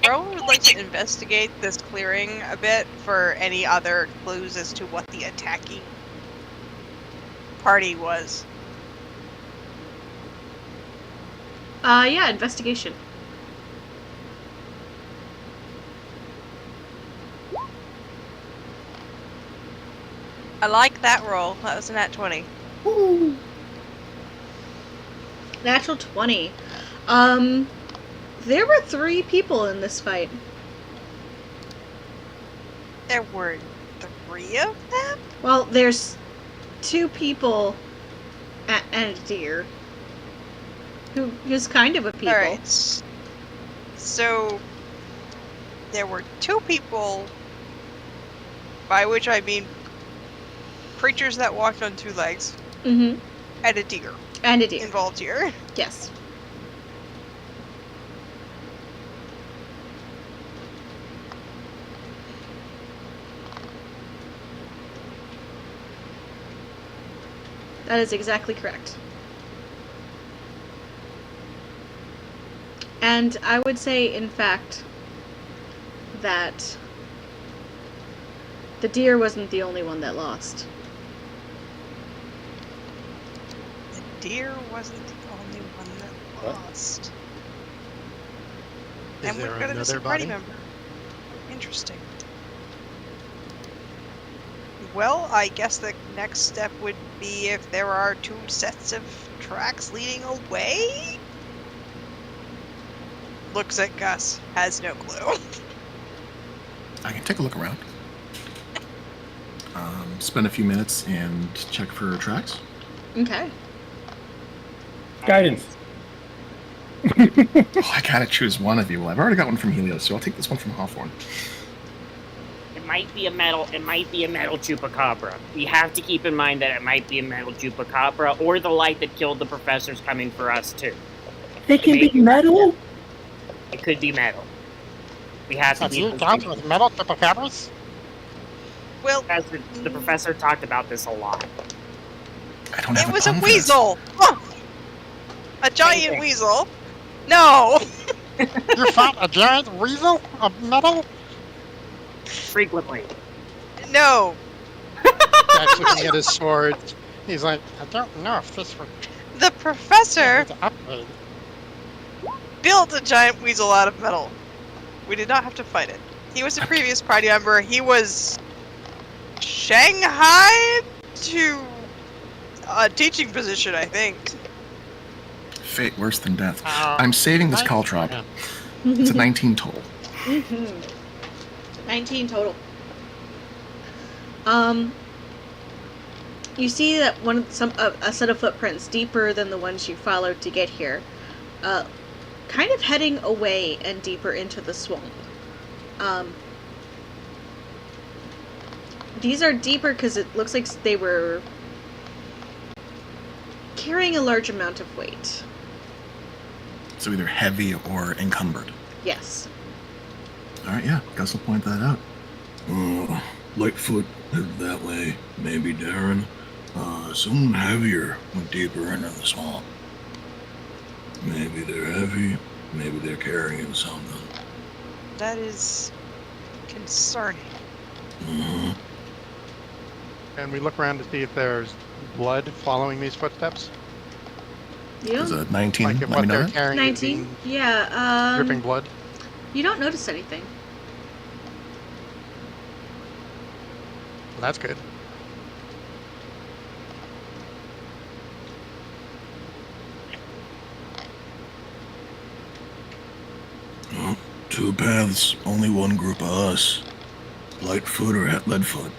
Rowan would like to investigate this clearing a bit for any other clues as to what the attacking party was. Yeah, investigation. I like that roll. That was a nat 20. Natural 20. There were 3 people in this fight. There were 3 of them? Well, there's 2 people and a deer. Who is kind of a people. Alright. So, there were 2 people, by which I mean creatures that walked on 2 legs, Mm-hmm. and a deer And a deer. involved here. Yes. That is exactly correct. And I would say, in fact, that the deer wasn't the only one that lost. The deer wasn't the only one that What? lost. Is And there we've got a another missing party body? member. Interesting. Well, I guess the next step would be if there are 2 sets of tracks leading away? Looks at Gus, has no clue. I can take a look around. Spend a few minutes and check for tracks. Okay. Guidance. Oh, I gotta choose one of you. Well, I've already got one from Helios, so I'll take this one from Hawthorne. It might be a metal chupacabra. We have to keep in mind that it might be a metal chupacabra, or the light that killed the professor's coming for us too. They can be metal? It could be metal. We have to Have keep you this guys in- with metal chupacabras? Well, The professor talked about this a lot. I don't have it was a tongue for this. weasel! Oh! A giant Anything. weasel! No! You fought a giant weasel of metal? Frequently. No! Jack's looking at his sword. He's like, I don't know if this would The professor be the upgrade. built a giant weasel out of metal. We did not have to fight it. He was a previous party member. He was shanghaied to a teaching position, I think. Fate worse than death. Uh, I'm saving this nice. caltrop. It's a 19 total. Mm-hmm. 19 total. You see that a set of footprints deeper than the ones you followed to get here, kind of heading away and deeper into the swamp. These are deeper because it looks like they were carrying a large amount of weight. So either heavy or encumbered. Yes. Alright, yeah, Gus will point that out. Lightfoot headed that way. Maybe Darren. Someone heavier went deeper into the swamp. Maybe they're heavy. Maybe they're carrying something. That is concerning. Mhm. And we look around to see if there's blood following these footsteps. Yeah. Is a 19? Like if Let me what know they're that. carrying is 19? being Yeah, dripping blood. you don't notice anything. Well, that's good. Well, 2 paths, only one group of us. Lightfoot or Leadfoot.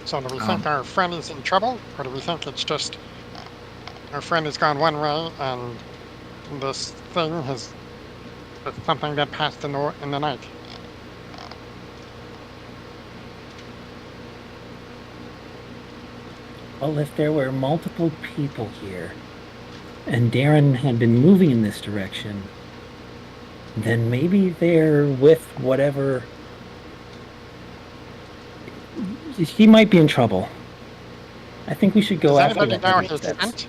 So do we think our friend is in trouble, or do we think it's just our friend has gone one way and this thing has it's something that passed in the night? Well, if there were multiple people here, and Darren had been moving in this direction, then maybe they're with whatever He might be in trouble. I think we should go Does after anybody the know heavy his steps. scent?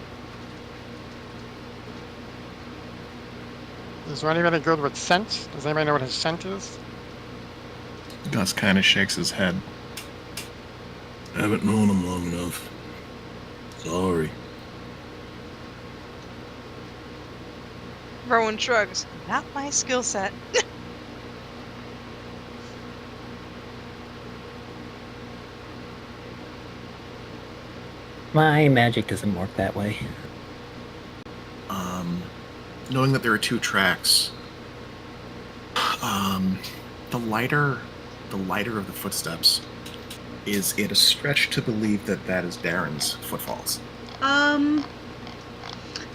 Is there anybody good with scent? Does anybody know what his scent is? Gus kind of shakes his head. Haven't known him long enough. Sorry. Rowan shrugs. Not my skill set. My magic doesn't work that way. Knowing that there are 2 tracks, the lighter of the footsteps, is it a stretch to believe that that is Darren's footfalls?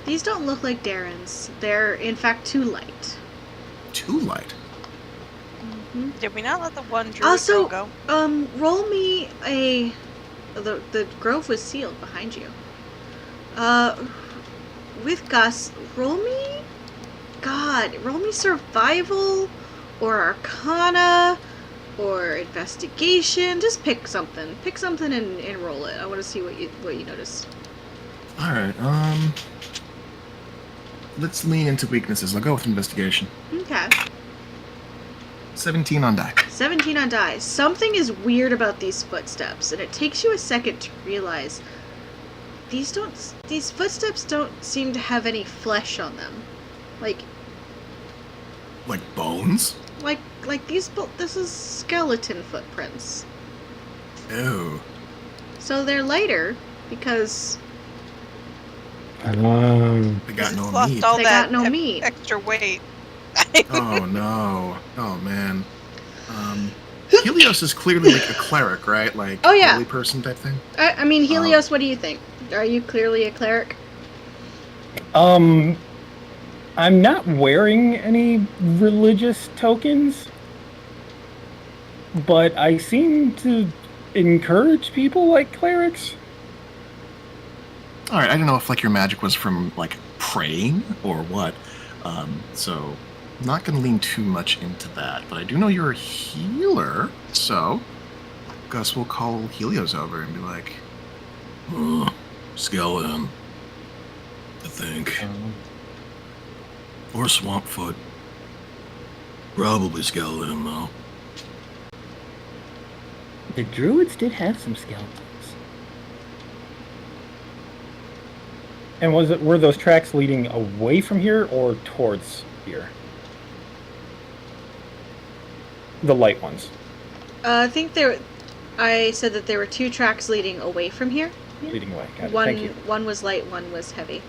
These don't look like Darren's. They're, in fact, too light. Too light. Mm-hmm. Did we not let the one druid Also, go? roll me a... The grove was sealed behind you. With Gus, roll me survival, or arcana, or investigation. Just pick something. Pick something and roll it. I want to see what you notice. Alright, let's lean into weaknesses. I'll go with investigation. Okay. 17 on die. 17 on die. Something is weird about these footsteps, and it takes you a second to realize these footsteps don't seem to have any flesh on them. Like bones? Like this is skeleton footprints. Ew. So they're lighter because They got no Lost meat. all they that got no meat. extra weight. Oh no. Oh man. Helios is clearly like a cleric, right? Like Oh, yeah. holy person type thing. I mean, Helios, what do you think? Are you clearly a cleric? I'm not wearing any religious tokens, but I seem to encourage people like clerics. Alright, I don't know if like your magic was from like praying or what. So not gonna lean too much into that, but I do know you're a healer, so Gus will call Helios over and be like, Skeleton. I think. Or Swampfoot. Probably Skeleton, though. The druids did have some skeletons. And were those tracks leading away from here or towards here? The light ones. I said that there were 2 tracks leading away from here. Leading away. Got it. Thank you. One was light, one was heavy.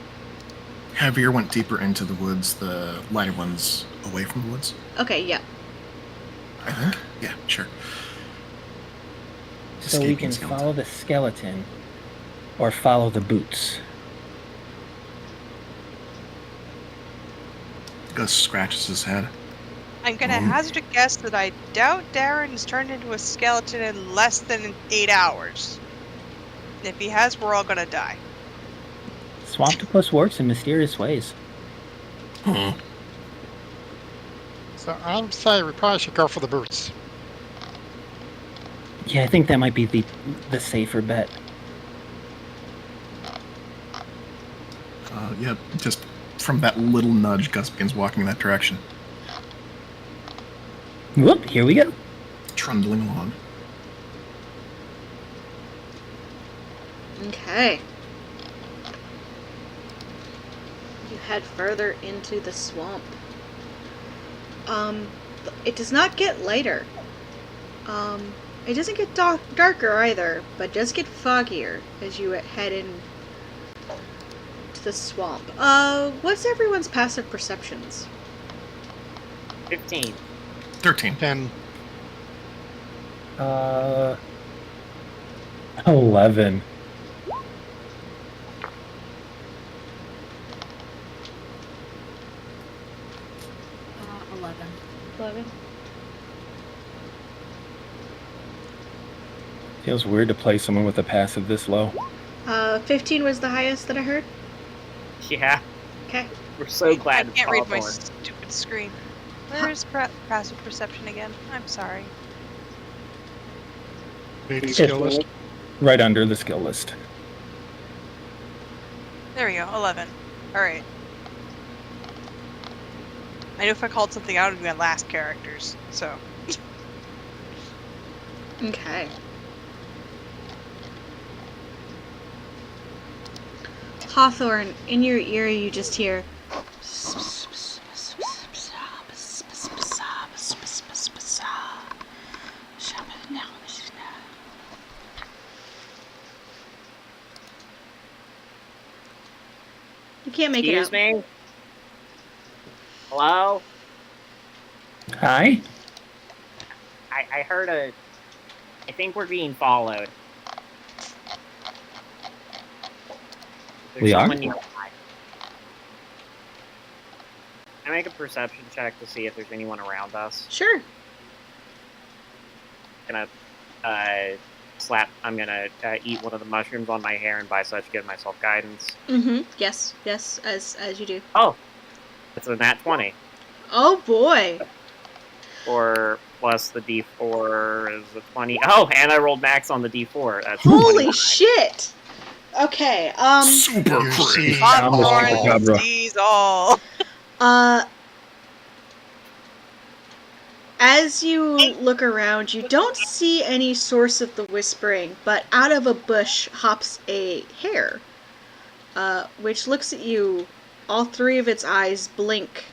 heavier went deeper into the woods, the lighter ones away from the woods. Okay, yeah. I think. Yeah, sure. So we can follow the skeleton or follow the boots. Gus scratches his head. I'm gonna hazard a guess that I doubt Darren's turned into a skeleton in less than 8 hours. And if he has, we're all gonna die. Swamptopus works in mysterious ways. Huh. So I'm saying we probably should go for the boots. Yeah, I think that might be the safer bet. Yeah, just from that little nudge, Gus begins walking in that direction. Whoop, here we go. Trundling along. Okay. You head further into the swamp. It does not get lighter. It doesn't get darker either, but does get foggier as you head in to the swamp. What's everyone's passive perceptions? 15. 13. 10. 11. Uh, 11. 11. Feels weird to play someone with a passive this low. 15 was the highest that I heard. Yeah, Okay. we're so glad I to can't read my follow. stupid screen. Where is passive perception again? I'm sorry. Need skill list. Right under the skill list. There we go, 11. Alright. I knew if I called something out, it would be my last characters, so. Okay. Hawthorne, in your ear you just hear. You can't make Excuse it out. me? Hello? Hi? I heard a... I think we're being followed. There's We are? someone nearby. Can I make a perception check to see if there's anyone around us? Sure. I'm gonna eat one of the mushrooms on my hair and by such give myself guidance. Mm-hmm. Yes. Yes. As you do. Oh! It's a nat 20. Oh boy. Or plus the D4 is a 20. Oh, and I rolled max on the D4. That's Holy 29. shit. Okay. Super You crit. see- Popcorn sees all. As you look around, you don't see any source of the whispering, but out of a bush hops a hare, which looks at you. All three of its eyes blink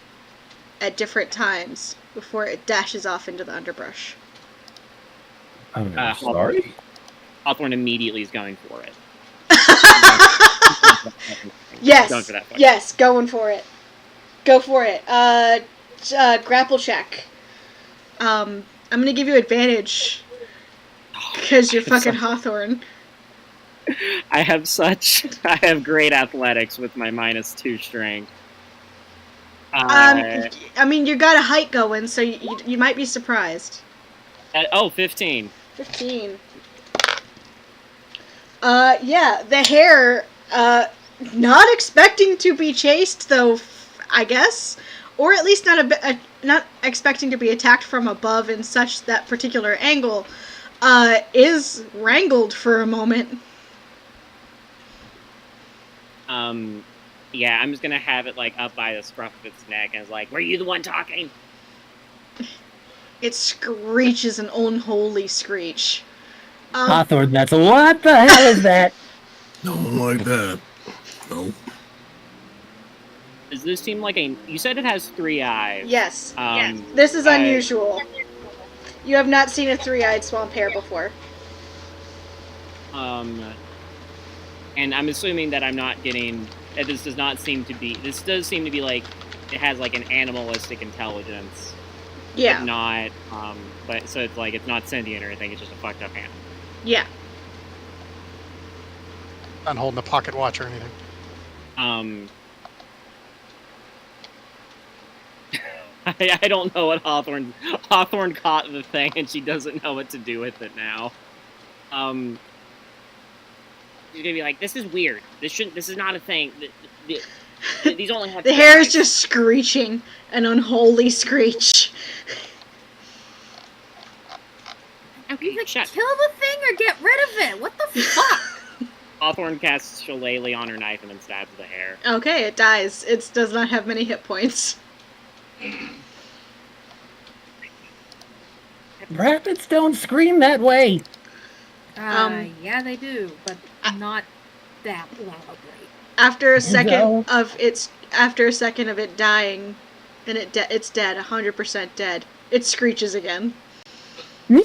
at different times before it dashes off into the underbrush. I'm Hawthorne. sorry. Hawthorne immediately is going for it. Yes, Going for that fight. yes, going for it. Go for it. Grapple check. I'm gonna give you advantage because you're fucking Hawthorne. I have great athletics with my -2 strength. I mean, you got a height going, so you might be surprised. 15. 15. Yeah, the hare, not expecting to be chased, though, I guess, or at least not expecting to be attacked from above in such that particular angle, is wrangled for a moment. Yeah, I'm just gonna have it, like, up by the scruff of its neck, and it's like, were you the one talking? It screeches an unholy screech. Hawthorne, that's what the hell is that? No one like that. Nope. Does this seem like a... You said it has 3 eyes. Yes. Yes. This is unusual. You have not seen a three-eyed swamp hare before. And I'm assuming that I'm not getting... This does not seem to be... This does seem to be like... It has, like, an animalistic intelligence. Yeah. But not... But, so it's like, it's not sentient or anything, it's just a fucked up animal. Yeah. Not holding a pocket watch or anything. I don't know what Hawthorne caught the thing and she doesn't know what to do with it now. She's gonna be like, this is weird. This is not a thing. These only have The hare is just screeching an unholy screech. Okay, shut. Kill the thing or get rid of it. What the fuck? Hawthorne casts Shillelagh on her knife and then stabs the hare. Okay, it dies. It does not have many hit points. Rabbits don't scream that way. Yeah, they do, but not that loudly. After a second No. of it dying, and it's dead, 100% dead. It screeches again.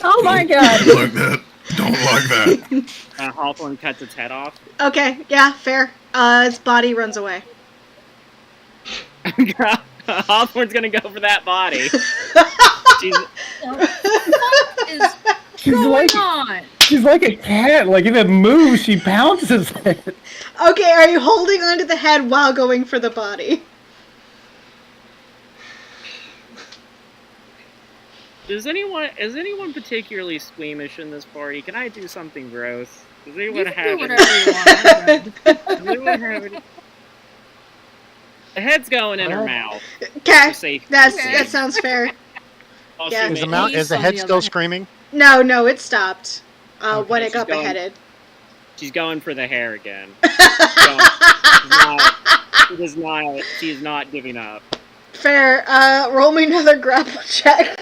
Oh my god! Don't like that. Don't like that. Hawthorne cuts its head off. Okay, yeah, fair. Its body runs away. Hawthorne's gonna go for that body. She's Going like on. She's like a cat. Like, if it moves, she pounces it. Okay, are you holding onto the head while going for the body? Is anyone particularly squeamish in this party? Can I do something gross? Does anyone You have can do any- whatever you want. Does anyone have any- The head's going in her mouth. Okay, For safety. that sounds fair. Oh, yeah. she Is made- the He's is the on head the still other- screaming? No, it stopped. when Yeah, it got she's going- beheaded. She's going for the hair again. She is not giving up. Fair. Roll me another grapple check.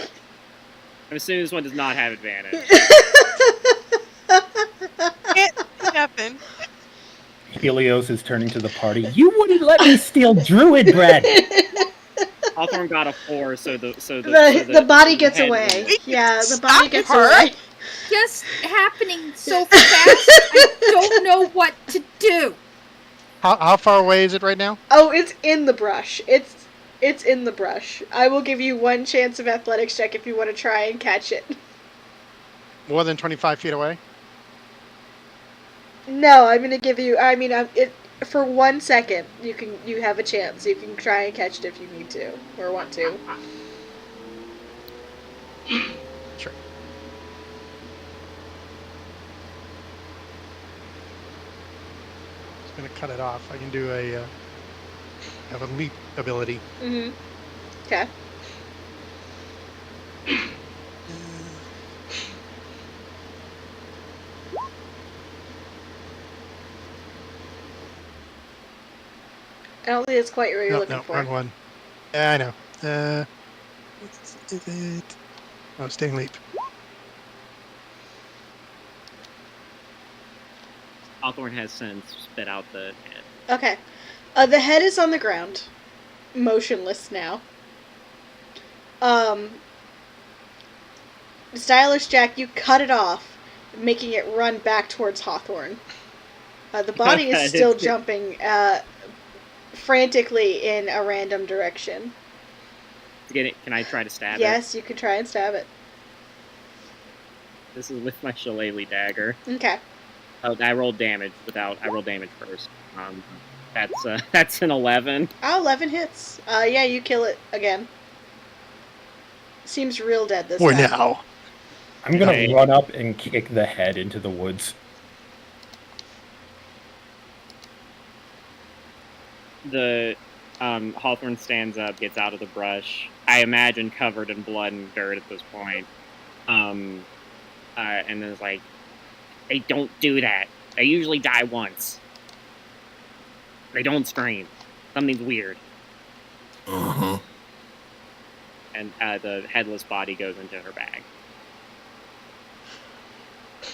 I'm assuming this one does not have advantage. Can't happen. Helios is turning to the party. You wouldn't let me steal druid bread. Hawthorne got a 4, so the the body gets head away. wins. We Yeah, can the body stop gets her. away. Just happening so fast, I don't know what to do. How far away is it right now? Oh, it's in the brush. It's in the brush. I will give you one chance of athletics check if you want to try and catch it. More than 25 feet away? No, I'm gonna give you. I mean, for 1 second. You have a chance. You can try and catch it if you need to or want to. Sure. Just gonna cut it off. I can do have a leap ability. Mm-hmm. Okay. I don't think it's quite what you're looking for. Wrong one. Yeah, I know. Is it? Oh, sting leap. Hawthorne has since spit out the head. Okay. The head is on the ground, motionless now. Stylish Jack, you cut it off, making it run back towards Hawthorne. The body is still jumping frantically in a random direction. Can I try to stab it? Yes, you can try and stab it. This is with my shillelagh dagger. Okay. Oh, I rolled damage first. That's an 11. 11 hits. Yeah, you kill it again. Seems real dead this For time. now. I'm gonna Okay. run up and kick the head into the woods. The Hawthorne stands up, gets out of the brush. I imagine covered in blood and dirt at this point. And then is like, "They don't do that. They usually die once. They don't scream. Something's weird." Uh-huh. And the headless body goes into her bag.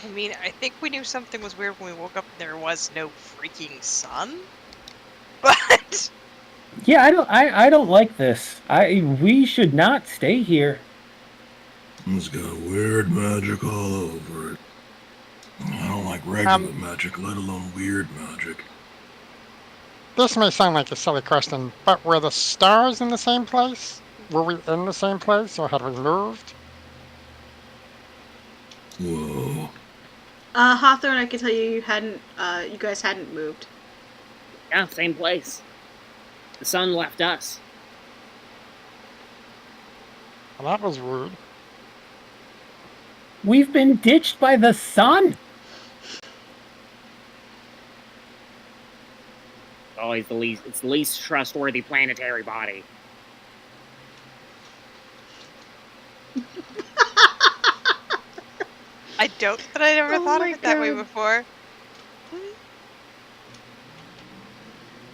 I mean, I think we knew something was weird when we woke up and there was no freaking sun. But Yeah, I don't like this. We should not stay here. It's got weird magic all over it. I don't like regular magic, let alone weird magic. This may sound like a silly question, but were the stars in the same place? Were we in the same place, or had we moved? Whoa. Hawthorne, I can tell you you guys hadn't moved. Yeah, same place. The sun left us. Well, that was rude. We've been ditched by the sun. Always it's the least trustworthy planetary body. I don't think that I ever Oh thought of my it that way God. before.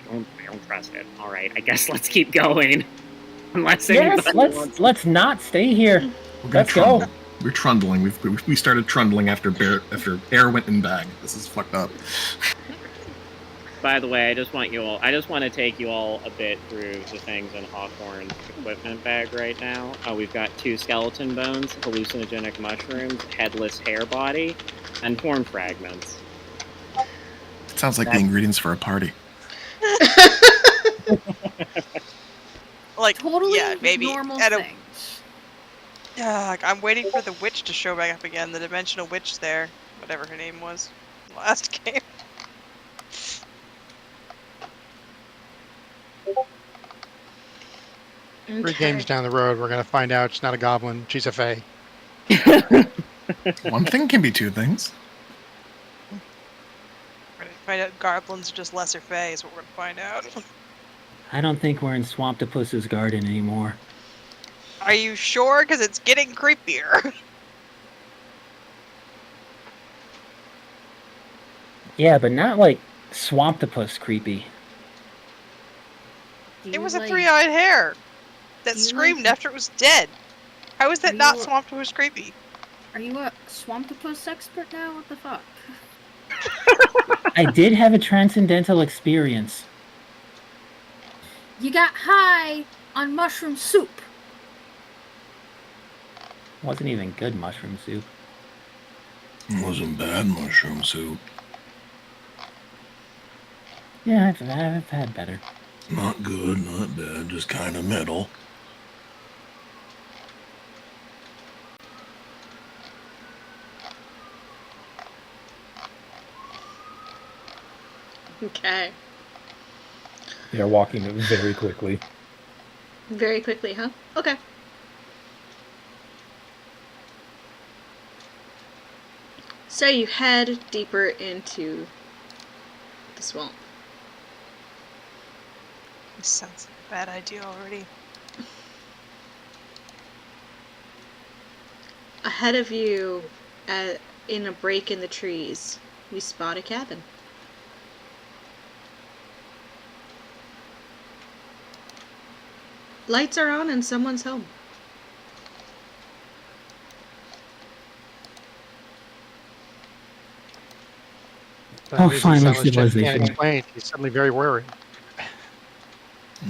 I don't trust it. All right, I guess let's keep going. Unless Yes, anybody wants. let's not stay here. We're gonna Let's go. trundle. We're trundling. We started trundling after air went in bag. This is fucked up. By the way, I just want to take you all a bit through the things in Hawthorne's equipment bag right now. We've got 2 skeleton bones, hallucinogenic mushrooms, headless hair body, and horn fragments. It sounds like the ingredients for a party. Like, Totally yeah, maybe. normal I don't- things. Yeah, like, I'm waiting for the witch to show back up again. The dimensional witch there, whatever her name was, last game. Three games down the road, we're gonna find out she's not a goblin, she's a fae. One thing can be 2 things. We're gonna find out goblins are just lesser fae is what we're gonna find out. I don't think we're in Swamptopus's garden anymore. Are you sure? Because it's getting creepier. Yeah, but not like Swamptopus creepy. Do It you was a like- three-eyed hare that do you screamed like- after it was dead. How is that Are not you- swamped was creepy? Are you a Swamptopus expert now? What the fuck? I did have a transcendental experience. You got high on mushroom soup. Wasn't even good mushroom soup. It wasn't bad mushroom soup. Yeah, I've had better. Not good, not bad, just kind of middle. Okay. They're walking very quickly. Very quickly, huh? Okay. So you head deeper into the swamp. This sounds like a bad idea already. Ahead of you, in a break in the trees, you spot a cabin. Lights are on and someone's home. That Oh, doesn't finally, sound as Jeff civilization. can't explain. He's suddenly very worried.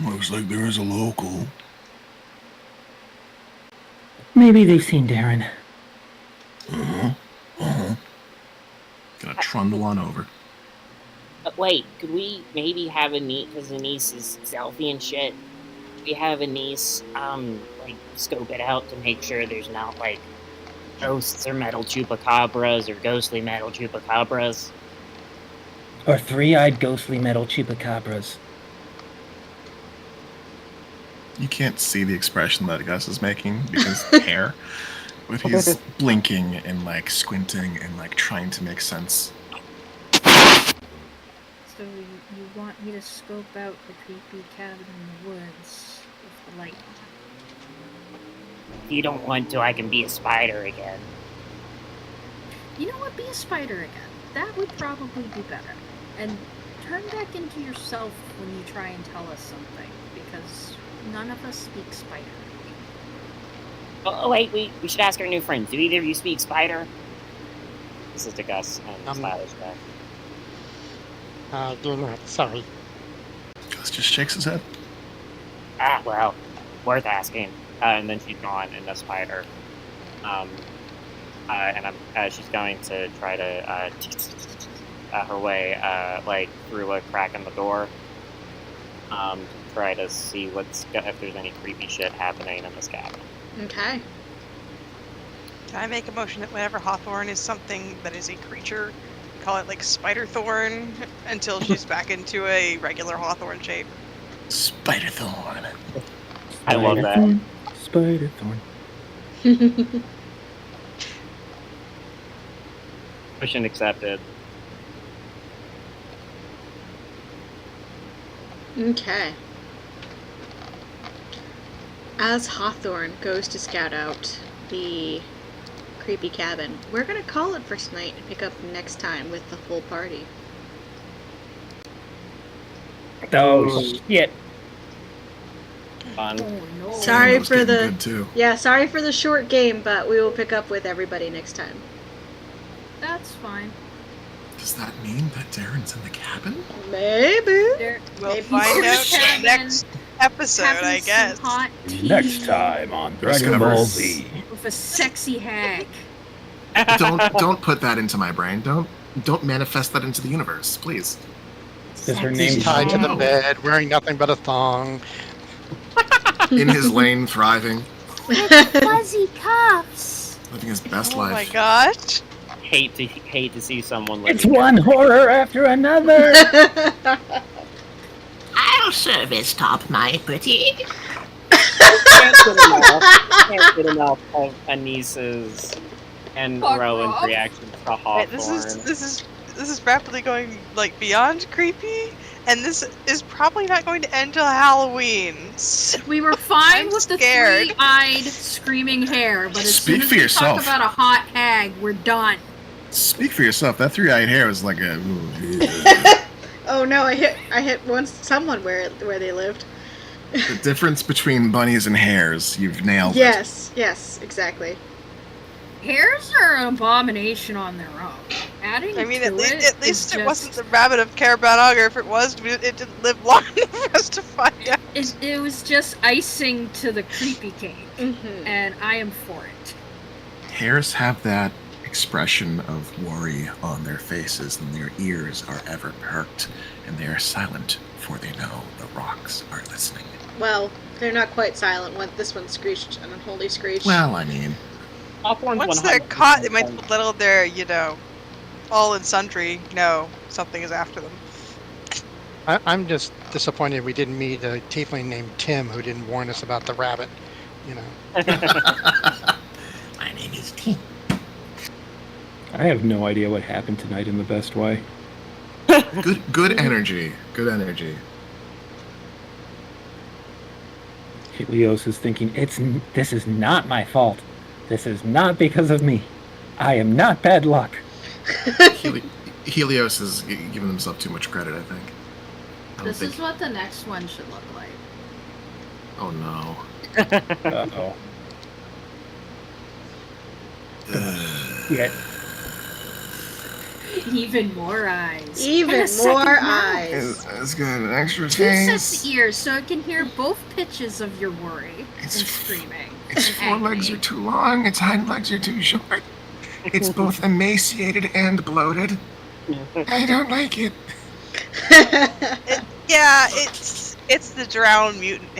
Looks like there is a local. Maybe they've seen Darren. Uh-huh. Uh-huh. Gonna trundle on over. But wait, could we maybe have a niece, because the niece is stealthy and shit? We have a niece, like, scope it out to make sure there's not, like, ghosts or metal chupacabras or ghostly metal chupacabras. Or three-eyed ghostly metal chupacabras. You can't see the expression that Gus is making because hair, but he's blinking and like squinting and like trying to make sense. So you want me to scope out the creepy cabin in the woods with the light on? If you don't want to, I can be a spider again. You know what? Be a spider again. That would probably be better. And turn back into yourself when you try and tell us something, because none of us speak spider. Oh wait, we should ask our new friends. Do either of you speak spider? This is to Gus and Stylish guy. Do not. Sorry. Gus just shakes his head. Ah, well, worth asking. And then she's gone in the spider. She's going to try to her way like through a crack in the door. To try to see if there's any creepy shit happening in this cabin. Okay. Can I make a motion that whenever Hawthorne is something that is a creature, call it like Spider Thorn until she's back into a regular Hawthorne shape? Spider Thorn. I love that. Spider thorn. Mission accepted. Okay. As Hawthorne goes to scout out the creepy cabin, we're gonna call it for tonight and pick up next time with the whole party. Oh, shit. Fun. Oh no. Sorry That was for getting the good too. sorry for the short game, but we will pick up with everybody next time. That's fine. Does that mean that Darren's in the cabin? Maybe. There, We'll maybe find out Kevin next episode, having I some guess. hot tea Next time on Dragon Discover- Ball Z. with a sexy hag. Don't put that into my brain. Don't manifest that into the universe, please. Is her Sexy name He's tied to the hag. bed, wearing nothing but a thong. In his lane, thriving, Fuzzy cuffs. living his best Oh my life. gosh. Hate to see someone living It's one horror after another. I'll serve as top, my pretty. Can't get enough of Anis's and Fuck Rowan's off. reactions to Wait, Hawthorne. this is rapidly going like beyond creepy, and this is probably not going to end till Halloween. We were fine I'm with scared. the three-eyed screaming hair, but as Speak soon as for we yourself. talk about a hot hag, we're done. Speak for yourself. That three-eyed hare was like a. Oh no, I hit someone where they lived. The difference between bunnies and hares. You've nailed it. Yes, exactly. Hares are an abomination on their own. Adding I mean, to at least is it just, wasn't the rabbit of Caravan. If it was, it didn't live long enough for us to find out. It was just icing to the creepy cake, Mm-hmm. and I am for it. Hares have that expression of worry on their faces, and their ears are ever perked, and they are silent, for they know the rocks are listening. Well, they're not quite silent. This one screeched an unholy screech. Well, I mean, Once they're caught, they might put little there, all and sundry. No, something is after them. I'm just disappointed we didn't meet a tiefling named Tim who didn't warn us about the rabbit. my name is Tim. I have no idea what happened tonight in the best way. Good energy. Good energy. Helios is thinking, this is not my fault. This is not because of me. I am not bad luck. Helios is giving himself too much credit, I think. This is what the next one should look like. Oh no. Uh-oh. Yeah. Even more eyes. Even And a second more mouth. eyes. It's got an extra 2 taste. sets of ears, so it can hear both pitches of your worry It's- and screaming. Its and forelegs agony. are too long, its hind legs are too short. It's both emaciated and bloated. I don't like it. Yeah, it's the drowned mutant